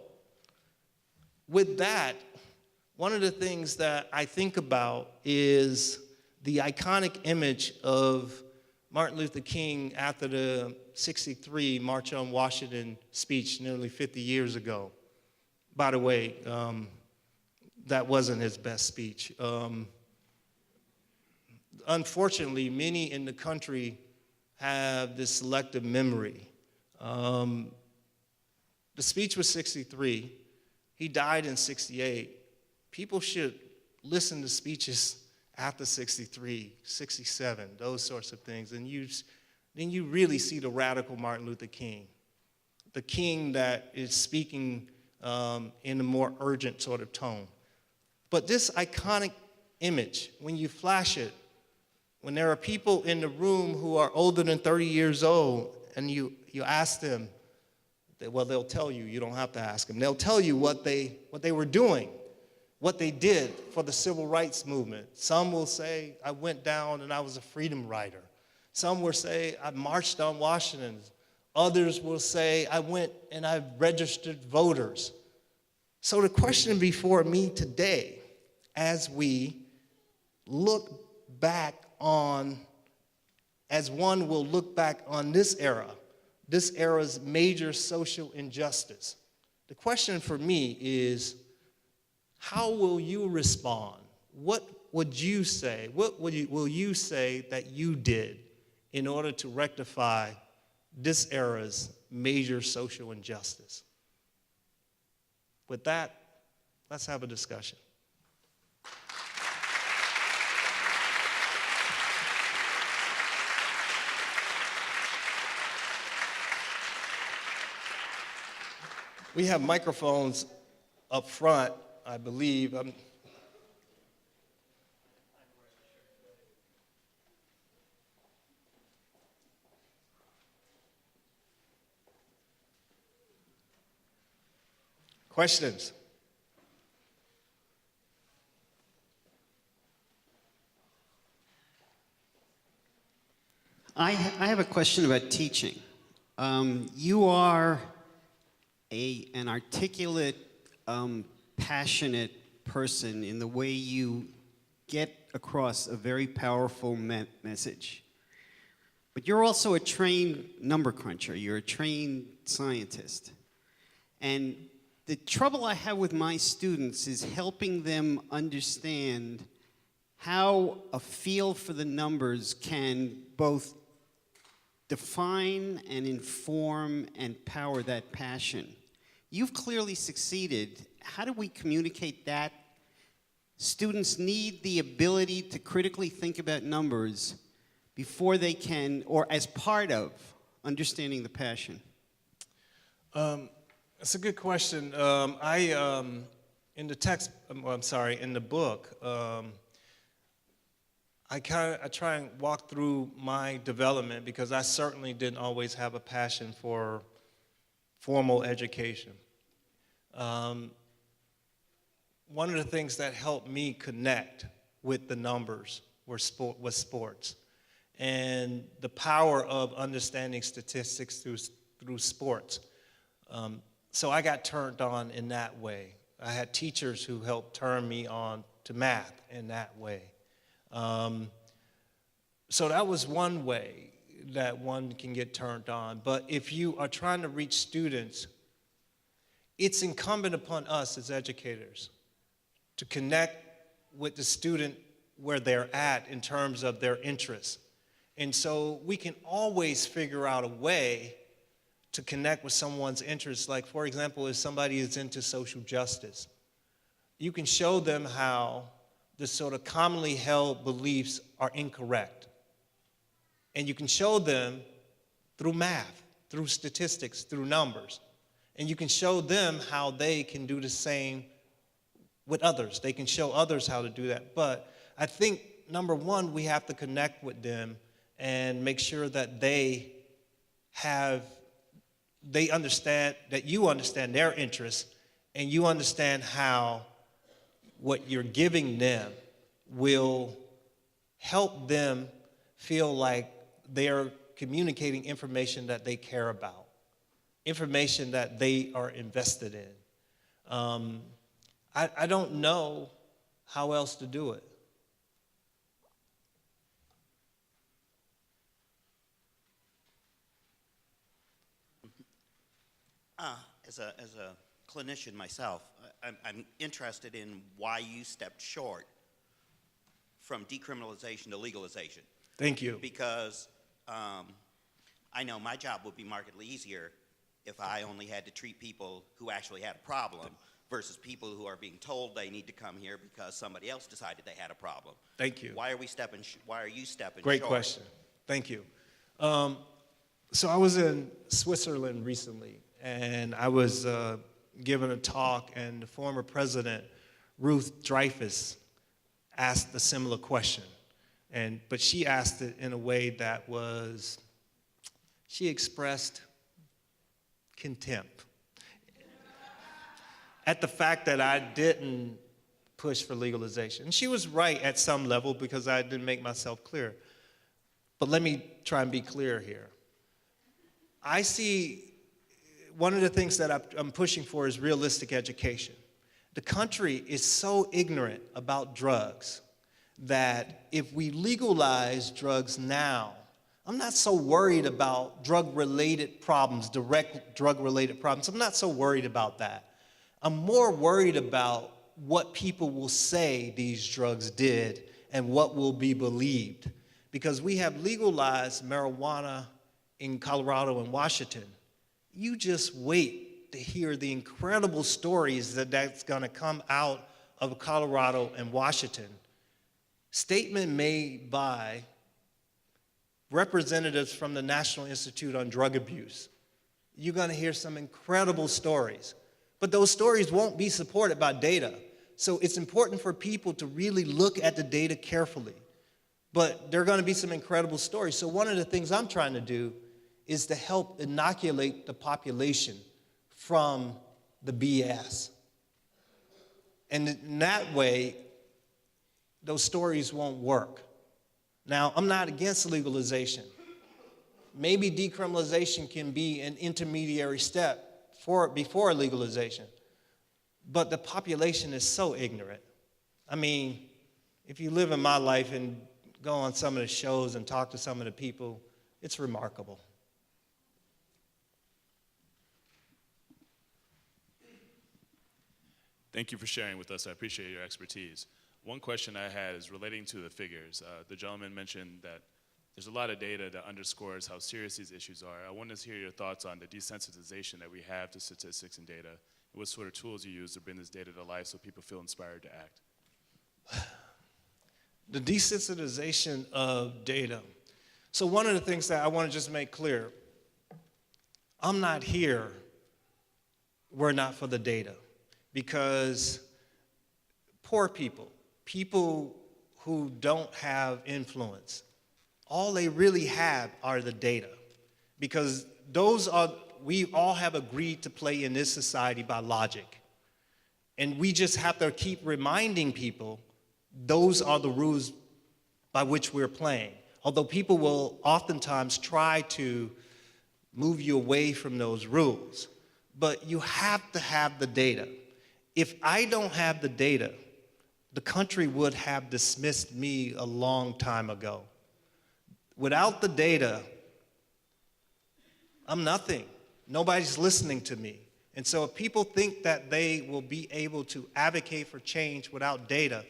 with that, one of the things that I think about is the iconic image of Martin Luther King, after the '63 March on Washington speech nearly 50 years ago. By the way, that wasn't his best speech. Unfortunately, many in the country have this selective memory. The speech was '63. He died in '68. People should listen to speeches after '63, '67, those sorts of things. And then you really see the radical Martin Luther King, the king that is speaking in a more urgent sort of tone. But this iconic image, when you flash it, when there are people in the room who are older than 30 years old, and you ask them, well, they'll tell you, you don't have to ask them. They'll tell you what they were doing, what they did for the civil rights movement. Some will say, I went down and I was a freedom rider. Some will say, I marched on Washington. Others will say, I went and I registered voters. So the question before me today, as we look back on, as one will look back on this era's major social injustice, the question for me is, how will you respond? What would you say? What will you say that you did in order to rectify this era's major social injustice? With that, let's have a discussion. We have microphones up front, I believe. Questions? I have a question about teaching. You are an articulate, passionate person in the way you get across a very powerful message. But you're also a trained number cruncher. You're a trained scientist. And the trouble I have with my students is helping them understand how a feel for the numbers can both define and inform and power that passion. You've clearly succeeded. How do we communicate that? Students need the ability to critically think about numbers before they can, or as part of, understanding the passion. That's a good question. In the text, in the book, I try and walk through my development because I certainly didn't always have a passion for formal education. One of the things that helped me connect with the numbers was sports, and the power of understanding statistics through sports. So I got turned on in that way. I had teachers who helped turn me on to math in that way. So that was one way that one can get turned on. But if you are trying to reach students, it's incumbent upon us as educators to connect with the student where they're at in terms of their interests. And so we can always figure out a way to connect with someone's interests. Like, for example, if somebody is into social justice, you can show them how the sort of commonly held beliefs are incorrect. And you can show them through math, through statistics, through numbers. And you can show them how they can do the same with others. They can show others how to do that. But I think, number one, we have to connect with them and make sure that they understand, that you understand their interests, and you understand how what you're giving them will help them feel like they're communicating information that they care about, information that they are invested in. I don't know how else to do it. As a clinician myself, I'm interested in why you stepped short from decriminalization to legalization. Thank you. Because I know my job would be markedly easier if I only had to treat people who actually had a problem versus people who are being told they need to come here because somebody else decided they had a problem. Thank you. Why are you stepping Great short? question. Thank you. So I was in Switzerland recently, and I was given a talk, and the former president, Ruth Dreyfus, asked a similar question. But she asked it in a way that was, she expressed contempt at the fact that I didn't push for legalization. And she was right at some level because I didn't make myself clear. But let me try and be clear here. I see one of the things that I'm pushing for is realistic education. The country is so ignorant about drugs that if we legalize drugs now, I'm not so worried about drug-related problems, direct drug-related problems. I'm not so worried about that. I'm more worried about what people will say these drugs did and what will be believed. Because we have legalized marijuana in Colorado and Washington. You just wait to hear the incredible stories that's gonna come out of Colorado and Washington. Statement made by representatives from the National Institute on Drug Abuse. You're gonna hear some incredible stories, but those stories won't be supported by data. So it's important for people to really look at the data carefully. But there are gonna be some incredible stories. So one of the things I'm trying to do is to help inoculate the population from the BS. And in that way, those stories won't work. Now, I'm not against legalization. Maybe decriminalization can be an intermediary step before legalization. But the population is so ignorant. I mean, if you live in my life and go on some of the shows and talk to some of the people, it's remarkable. Thank you for sharing with us. I appreciate your expertise. One question I had is relating to the figures. The gentleman mentioned that there's a lot of data that underscores how serious these issues are. I wanted to hear your thoughts on the desensitization that we have to statistics and data, and what sort of tools you use to bring this data to life so people feel inspired to act. The desensitization of data. So one of the things that I want to just make clear, I'm not here, we're not for the data, because poor people, people who don't have influence, all they really have are the data, because we all have agreed to play in this society by logic. And we just have to keep reminding people those are the rules by which we're playing. Although people will oftentimes try to move you away from those rules. But you have to have the data. If I don't have the data, the country would have dismissed me a long time ago. Without the data, I'm nothing. Nobody's listening to me. And so if people think that they will be able to advocate for change without data,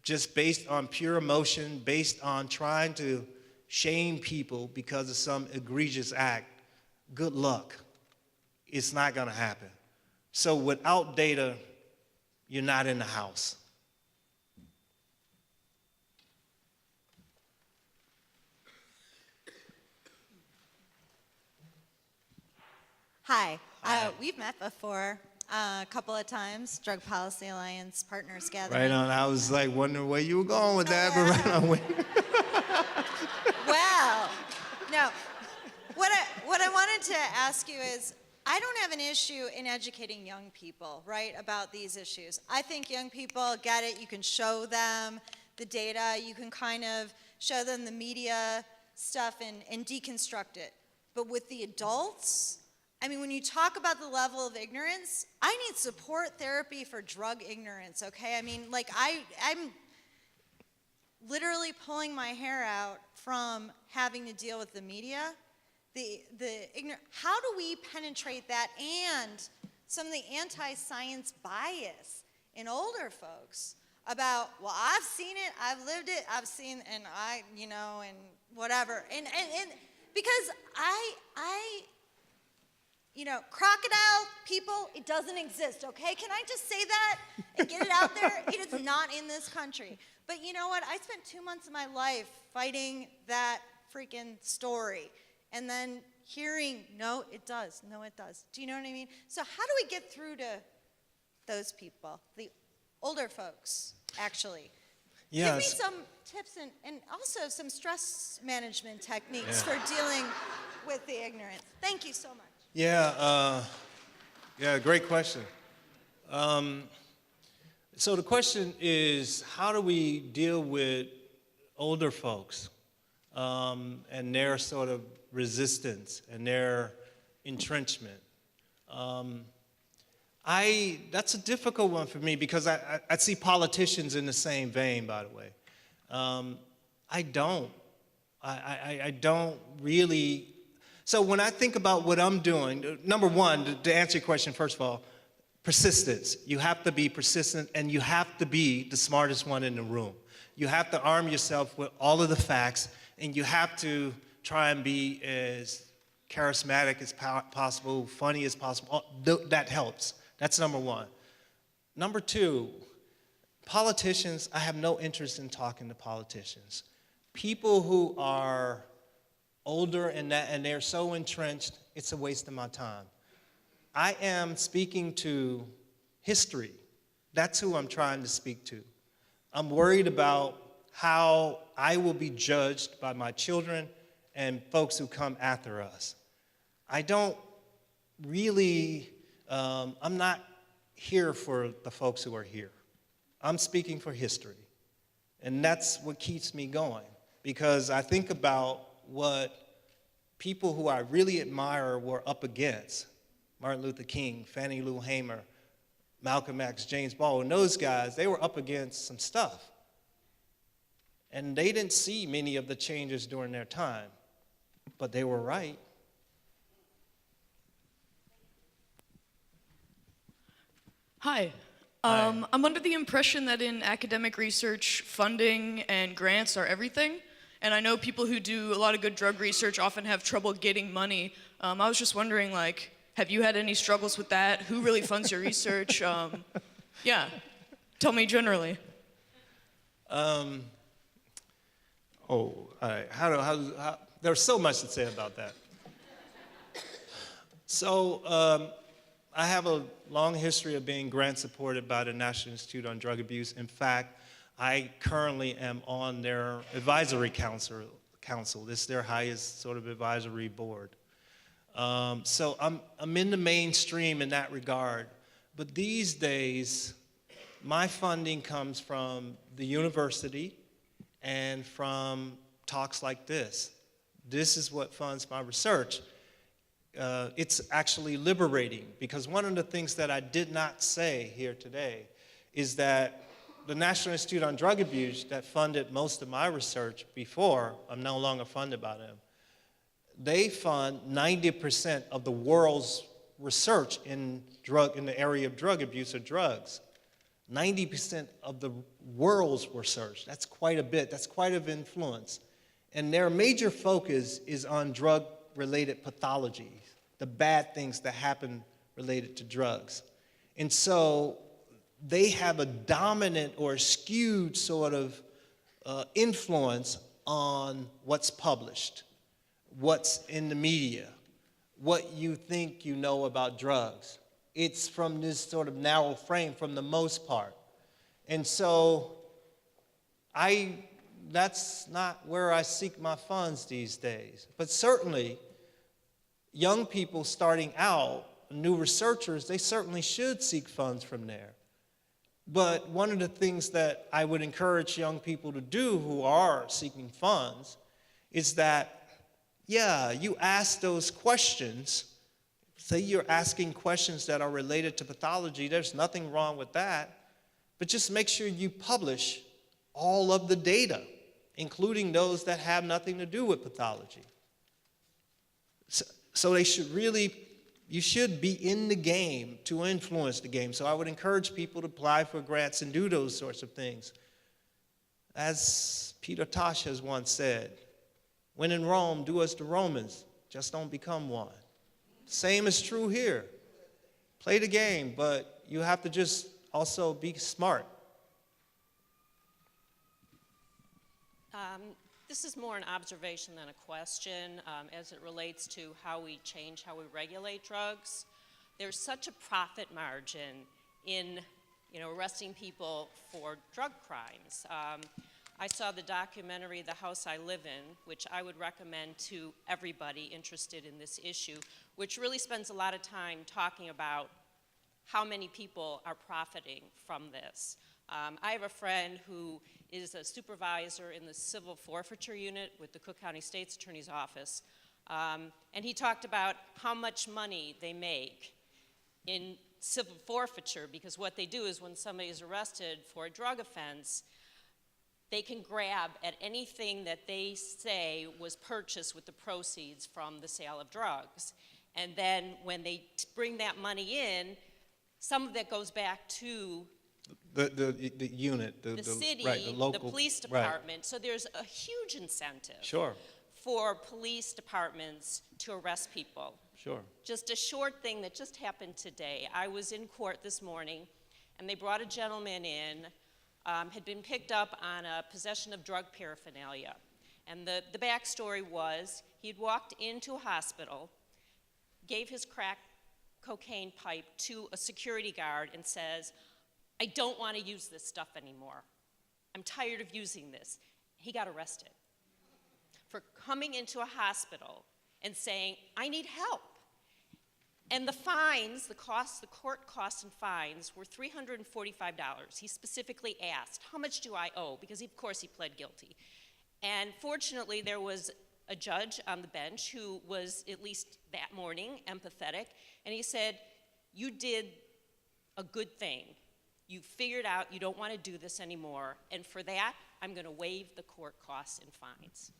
just based on pure emotion, based on trying to shame people because of some egregious act, good luck. It's not gonna happen. So without data, you're not in the house. Hi. We've met before a couple of times, Drug Policy Alliance Partners Gathering. Right on. I was like wondering where you were going with that, but right on. Well, no. What I wanted to ask you is, I don't have an issue in educating young people, right, about these issues. I think young people get it. You can show them the data. You can kind of show them the media stuff and deconstruct it. But with the adults, I mean, when you talk about the level of ignorance, I need support therapy for drug ignorance, okay? I mean, like, I'm literally pulling my hair out from having to deal with the media. the ignorant, how do we penetrate that and some of the anti-science bias in older folks about, well, I've seen it, I've lived it, I've seen, and I, you know, and whatever. And because you know, crocodile people, it doesn't exist, okay? Can I just say that and get it out there? It is not in this country. But you know what? I spent 2 months of my life fighting that freaking story. And then hearing, no, it does. No, it does. Do you know what I mean? So how do we get through to those people, the older folks, actually? Yes. Give me some tips and also some stress management techniques for dealing with the ignorance. Thank you so much. Yeah, great question. So the question is, how do we deal with older folks and their sort of resistance and their entrenchment? That's a difficult one for me because I see politicians in the same vein, by the way. I don't really. So when I think about what I'm doing, number one, to answer your question, first of all, persistence. You have to be persistent, and you have to be the smartest one in the room. You have to arm yourself with all of the facts, and you have to try and be as charismatic as possible, funny as possible. That helps. That's number one. Number two, politicians, I have no interest in talking to politicians. People who are older and they're so entrenched, it's a waste of my time. I am speaking to history. That's who I'm trying to speak to. I'm worried about how I will be judged by my children and folks who come after us. I don't really, I'm not here for the folks who are here. I'm speaking for history. And that's what keeps me going, because I think about what people who I really admire were up against. Martin Luther King, Fannie Lou Hamer, Malcolm X, James Baldwin, those guys, they were up against some stuff. And they didn't see many of the changes during their time, but they were right. Hi. I'm under the impression that in academic research, funding and grants are everything. And I know people who do a lot of good drug research often have trouble getting money. I was just wondering, like, have you had any struggles with that? Who really funds your research? Yeah, tell me generally. There's so much to say about that. So I have a long history of being grant supported by the National Institute on Drug Abuse. In fact, I currently am on their advisory council. This is their highest sort of advisory board. So I'm in the mainstream in that regard. But these days, my funding comes from the university and from talks like this. This is what funds my research. It's actually liberating, because one of the things that I did not say here today is that the National Institute on Drug Abuse that funded most of my research before, I'm no longer funded by them, they fund 90% of the world's research in the area of drug abuse or drugs. 90% of the world's research. That's quite a bit. That's quite an influence. And their major focus is on drug-related pathologies, the bad things that happen related to drugs. And so they have a dominant or skewed sort of influence on what's published, what's in the media, what you think you know about drugs. It's from this sort of narrow frame for the most part. And so that's not where I seek my funds these days. But certainly, young people starting out, new researchers, they certainly should seek funds from there. But one of the things that I would encourage young people to do who are seeking funds is that, yeah, you ask those questions. Say you're asking questions that are related to pathology, there's nothing wrong with that. But just make sure you publish all of the data, including those that have nothing to do with pathology. So they should really, you should be in the game to influence the game. So I would encourage people to apply for grants and do those sorts of things. As Peter Tosh has once said, when in Rome, do as the Romans, just don't become one. Same is true here. Play the game, but you have to just also be smart. This is more an observation than a question as it relates to how we change, how we regulate drugs. There's such a profit margin in arresting people for drug crimes. I saw the documentary, The House I Live In, which I would recommend to everybody interested in this issue, which really spends a lot of time talking about how many people are profiting from this. I have a friend who is a supervisor in the civil forfeiture unit with the Cook County State's Attorney's Office, and he talked about how much money they make in civil forfeiture, because what they do is when somebody is arrested for a drug offense, they can grab at anything that they say was purchased with the proceeds from the sale of drugs. And then when they bring that money in, some of that goes back to The unit, the city, right, the local, the police right. department. So there's a huge incentive Sure, for police departments to arrest people. sure. Just a short thing that just happened today. I was in court this morning, and they brought a gentleman in, had been picked up on a possession of drug paraphernalia. And the backstory was he had walked into a hospital, gave his crack cocaine pipe to a security guard and says, "I don't want to use this stuff anymore. I'm tired of using this." He got arrested for coming into a hospital and saying, "I need help." And the fines, the court costs and fines were $345. He specifically asked, "How much do I owe?" Because of course he pled guilty. And fortunately there was a judge on the bench who was, at least that morning, empathetic, and he said, "You did a good thing. You figured out you don't want to do this anymore, and for that, I'm going to waive the court costs and fines."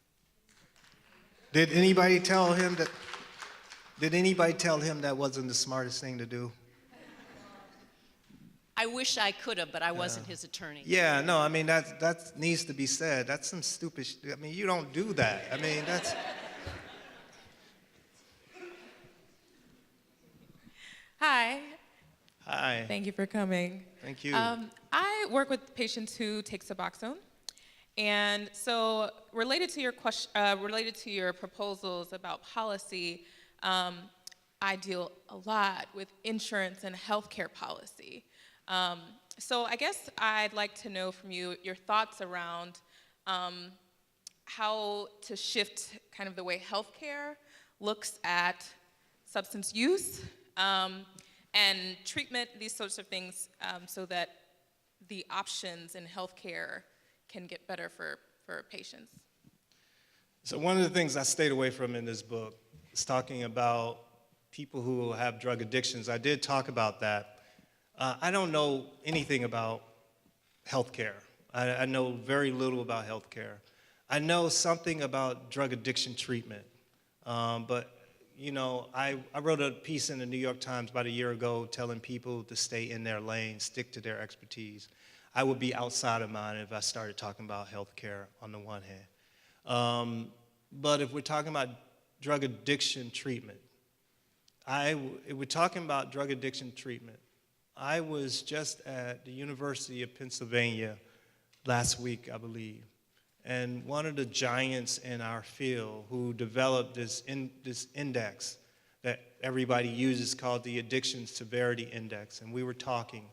Did anybody tell him that? Did anybody tell him that wasn't the smartest thing to do? I wish I could have, but I wasn't his attorney. Yeah, no, I mean, that needs to be said. That's some stupid, I mean, you don't do that. I mean, that's. Hi, Hi, thank you for coming. thank you. I work with patients who take Suboxone, and so related to your question, related to your proposals about policy, I deal a lot with insurance and healthcare policy. So I guess I'd like to know from you your thoughts around how to shift kind of the way healthcare looks at substance use and treatment, these sorts of things, so that the options in healthcare can get better for patients. So one of the things I stayed away from in this book is talking about people who have drug addictions. I did talk about that. I don't know anything about healthcare. I know very little about healthcare. I know something about drug addiction treatment, but you know, I wrote a piece in the New York Times about a year ago telling people to stay in their lane, stick to their expertise. I would be outside of mine if I started talking about healthcare on the one hand. But if we're talking about drug addiction treatment, if we're talking about drug addiction treatment, I was just at the University of Pennsylvania last week, I believe, and one of the giants in our field who developed this index that everybody uses called the Addiction Severity Index, and we were talking.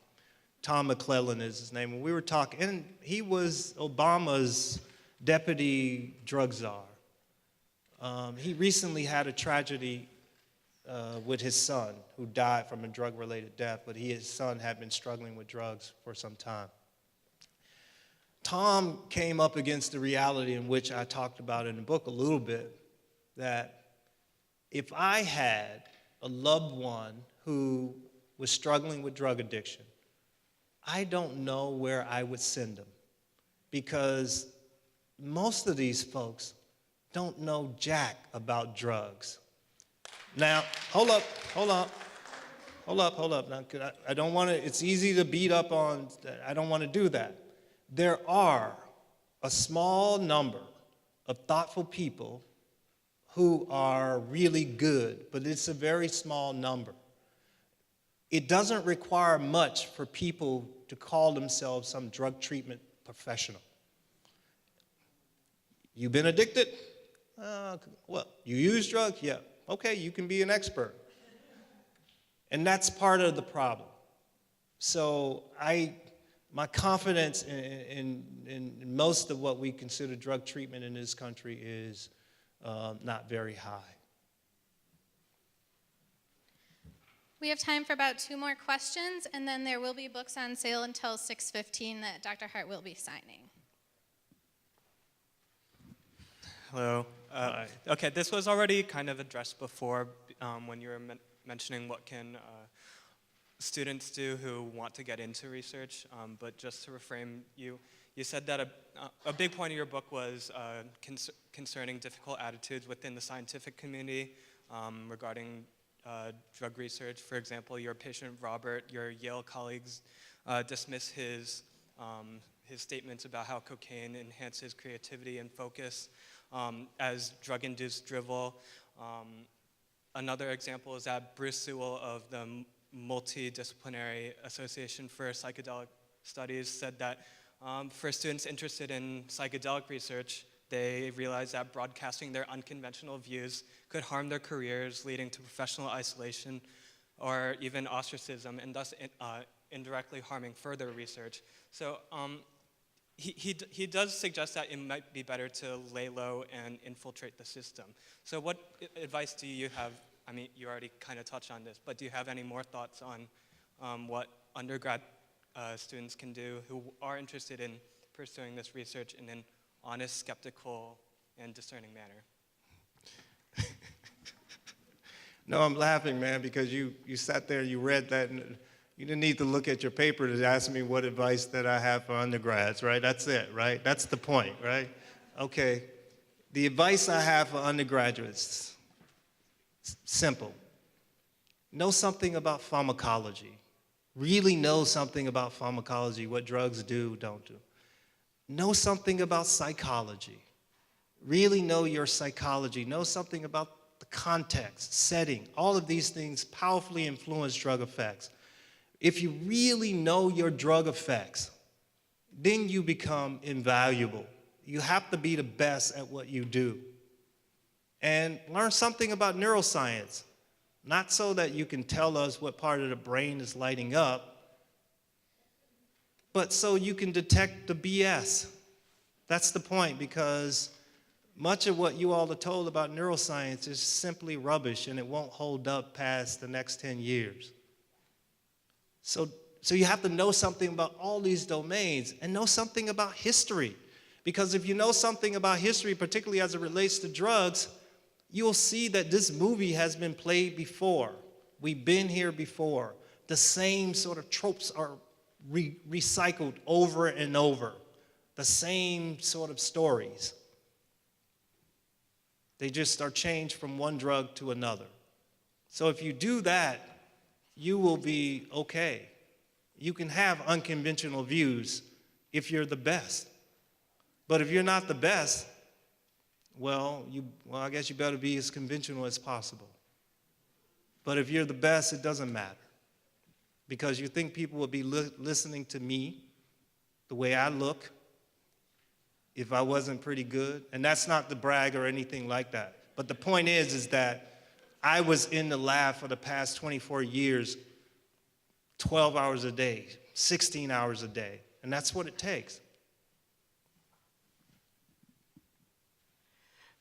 Tom McClellan is his name, and we were talking, and he was Obama's deputy drug czar. He recently had a tragedy with his son, who died from a drug-related death, but his son had been struggling with drugs for some time. Tom came up against the reality in which I talked about in the book a little bit, that if I had a loved one who was struggling with drug addiction, I don't know where I would send them, because most of these folks don't know jack about drugs. Now, hold up. Now, I don't want to, it's easy to beat up on, I don't want to do that. There are a small number of thoughtful people who are really good, but it's a very small number. It doesn't require much for people to call themselves some drug treatment professional. You been addicted? Well, you use drugs? Yeah. Okay, you can be an expert. And that's part of the problem. So my confidence in most of what we consider drug treatment in this country is not very high. We have time for about 2 more questions, and then there will be books on sale until 6:15 that Dr. Hart will be signing. Hello. Okay, this was already kind of addressed before when you were mentioning what can students do who want to get into research, but just to reframe you said that a big point of your book was concerning difficult attitudes within the scientific community regarding drug research. For example, your patient Robert, your Yale colleagues dismiss his statements about how cocaine enhances creativity and focus as drug-induced drivel. Another example is that Bruce Sewell of the Multidisciplinary Association for Psychedelic Studies said that for students interested in psychedelic research, they realized that broadcasting their unconventional views could harm their careers, leading to professional isolation or even ostracism, and thus indirectly harming further research. So he does suggest that it might be better to lay low and infiltrate the system. So what advice do you have? I mean, you already kind of touched on this, but do you have any more thoughts on what undergrad students can do who are interested in pursuing this research in an honest, skeptical, and discerning manner? No, I'm laughing, man, because you sat there, you read that, and you didn't need to look at your paper to ask me what advice that I have for undergrads, right? That's it, right? That's the point, right? Okay. The advice I have for undergraduates, simple. Know something about pharmacology. Really know something about pharmacology, what drugs do, don't do. Know something about psychology. Really know your psychology. Know something about the context, setting. All of these things powerfully influence drug effects. If you really know your drug effects, then you become invaluable. You have to be the best at what you do. And learn something about neuroscience. Not so that you can tell us what part of the brain is lighting up, but so you can detect the BS. That's the point, because much of what you all are told about neuroscience is simply rubbish, and it won't hold up past the next 10 years. So you have to know something about all these domains and know something about history. Because if you know something about history, particularly as it relates to drugs, you'll see that this movie has been played before. We've been here before. The same sort of tropes are recycled over and over. The same sort of stories. They just are changed from one drug to another. So if you do that, you will be okay. You can have unconventional views if you're the best. But if you're not the best, well, I guess you better be as conventional as possible. But if you're the best, it doesn't matter. Because you think people would be listening to me the way I look if I wasn't pretty good. And that's not to brag or anything like that. But the point is that I was in the lab for the past 24 years, 12 hours a day, 16 hours a day. And that's what it takes.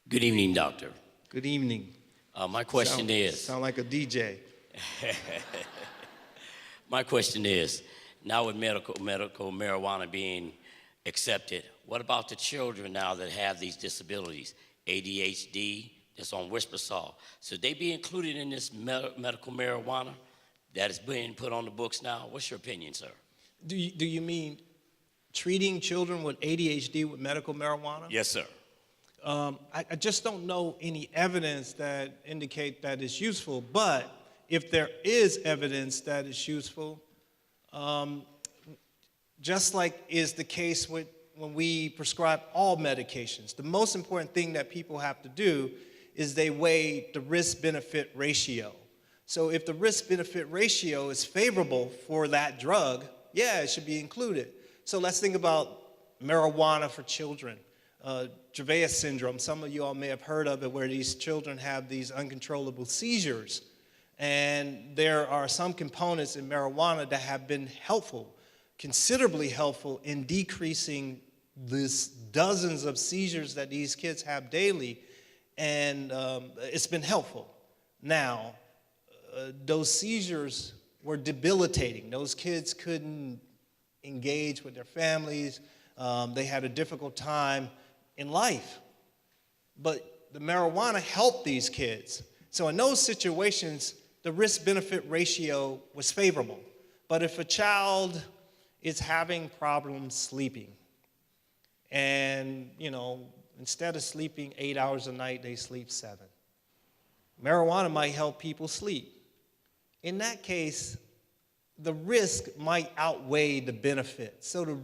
Good evening, Doctor. Good evening. My question is... Sound like a DJ. My question is, now with medical marijuana being accepted, what about the children now that have these disabilities, ADHD, that's on Whispersaw? Should they be included in this medical marijuana that is being put on the books now? What's your opinion, sir? Do you mean treating children with ADHD with medical marijuana? Yes, sir. I just don't know any evidence that indicate that it's useful, but if there is evidence that it's useful, just like is the case with when we prescribe all medications, the most important thing that people have to do is they weigh the risk-benefit ratio. So if the risk-benefit ratio is favorable for that drug, yeah, it should be included. So let's think about marijuana for children. Dravet syndrome, some of you all may have heard of it, where these children have these uncontrollable seizures. And there are some components in marijuana that have been helpful, considerably helpful in decreasing these dozens of seizures that these kids have daily, and it's been helpful. Now, those seizures were debilitating. Those kids couldn't engage with their families. They had a difficult time in life. But the marijuana helped these kids. So in those situations, the risk-benefit ratio was favorable. But if a child is having problems sleeping, and, instead of sleeping 8 hours a night, they sleep 7. Marijuana might help people sleep. In that case, the risk might outweigh the benefit. So the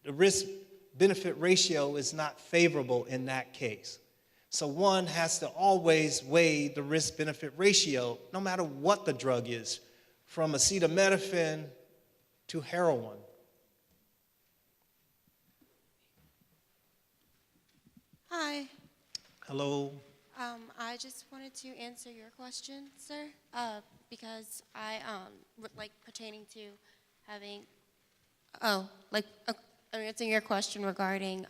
risk-benefit ratio is not favorable in that case. So one has to always weigh the risk-benefit ratio, no matter what the drug is, from acetaminophen to heroin. Hi. Hello. I just wanted to answer your question, sir, because I, pertaining to having, I'm answering your question regarding,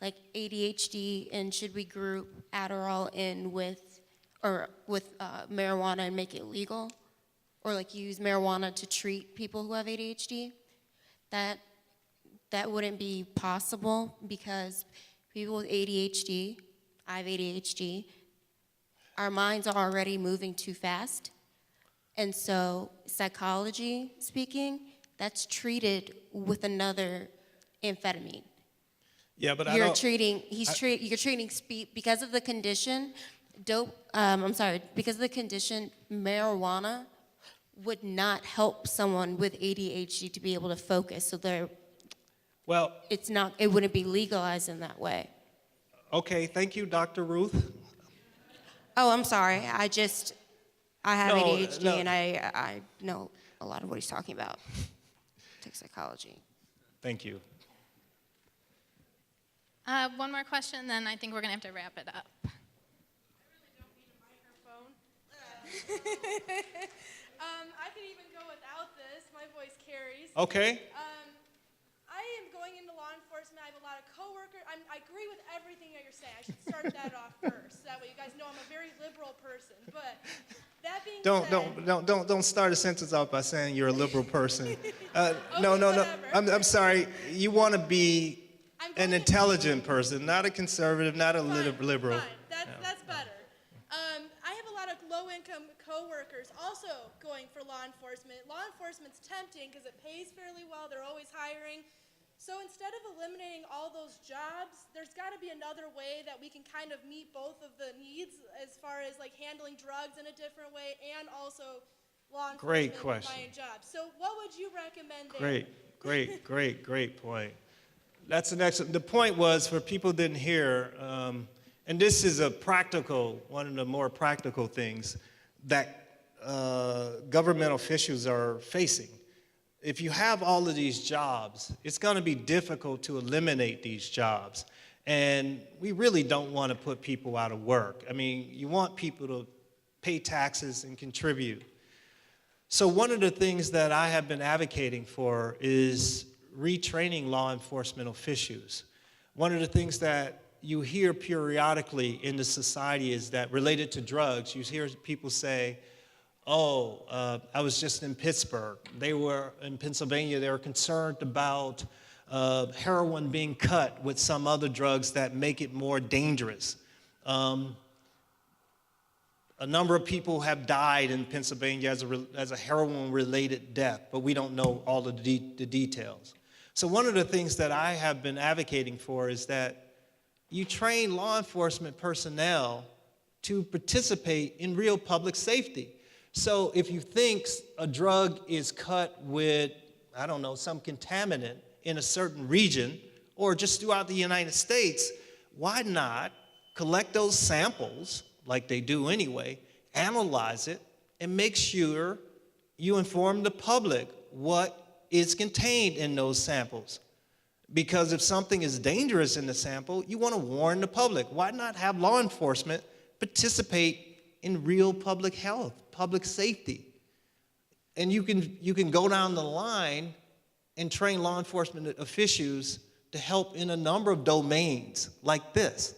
ADHD, and should we group Adderall in with marijuana and make it legal? Or, use marijuana to treat people who have ADHD? That wouldn't be possible because people with ADHD, I have ADHD, our minds are already moving too fast. And so, psychology speaking, that's treated with another amphetamine. Yeah, but You're treating speed because of the condition. Because of the condition, marijuana would not help someone with ADHD to be able to focus. So it wouldn't be legalized in that way. Okay, thank you, Dr. Ruth. Oh, I'm sorry. I have ADHD and I know a lot of what he's talking about. Take psychology. Thank you. One more question, then I think we're going to have to wrap it up. I really don't need a microphone. I could even go without this. My voice carries. Okay. I am going into law enforcement. I have a lot of coworkers. I agree with everything that you're saying. I should start that off first. That way you guys know I'm a very liberal person. But that being said... Don't start a sentence off by saying you're a liberal person. No. I'm sorry. You want to be an intelligent person, not a conservative, not a liberal. Fine. That's better. I have a lot of low-income coworkers also going for law enforcement. Law enforcement's tempting because it pays fairly well. They're always hiring. So instead of eliminating all those jobs, there's got to be another way that we can kind of meet both of the needs as far as handling drugs in a different way and also law enforcement and buying jobs. So what would you recommend there? Great point. That's an excellent. The point was, for people who didn't hear, and this is one of the more practical things that government officials are facing. If you have all of these jobs, it's going to be difficult to eliminate these jobs. And we really don't want to put people out of work. I mean, you want people to pay taxes and contribute. So one of the things that I have been advocating for is retraining law enforcement officials. One of the things that you hear periodically in the society is that related to drugs, you hear people say, I was just in Pittsburgh. They were in Pennsylvania. They were concerned about heroin being cut with some other drugs that make it more dangerous. A number of people have died in Pennsylvania as a heroin-related death, but we don't know all of the details. So one of the things that I have been advocating for is that you train law enforcement personnel to participate in real public safety. So if you think a drug is cut with, I don't know, some contaminant in a certain region or just throughout the United States, why not collect those samples like they do anyway, analyze it, and make sure you inform the public what is contained in those samples. Because if something is dangerous in the sample, you want to warn the public. Why not have law enforcement participate in real public health, public safety? And you can go down the line and train law enforcement officials to help in a number of domains like this.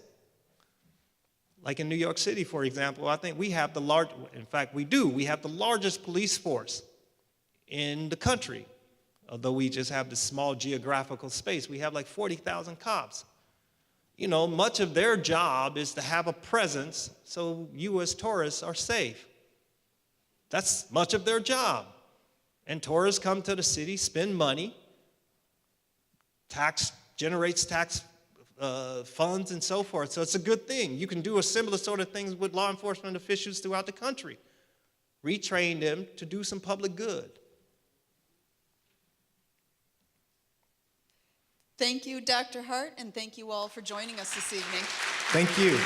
Like in New York City, for example, I think we have we have the largest police force in the country. Although we just have this small geographical space, we have like 40,000 cops. You know, much of their job is to have a presence so you as tourists are safe. That's much of their job. And tourists come to the city, spend money, generates tax funds and so forth. So it's a good thing. You can do a similar sort of things with law enforcement officials throughout the country. Retrain them to do some public good. Thank you, Dr. Hart, and thank you all for joining us this evening. Thank you.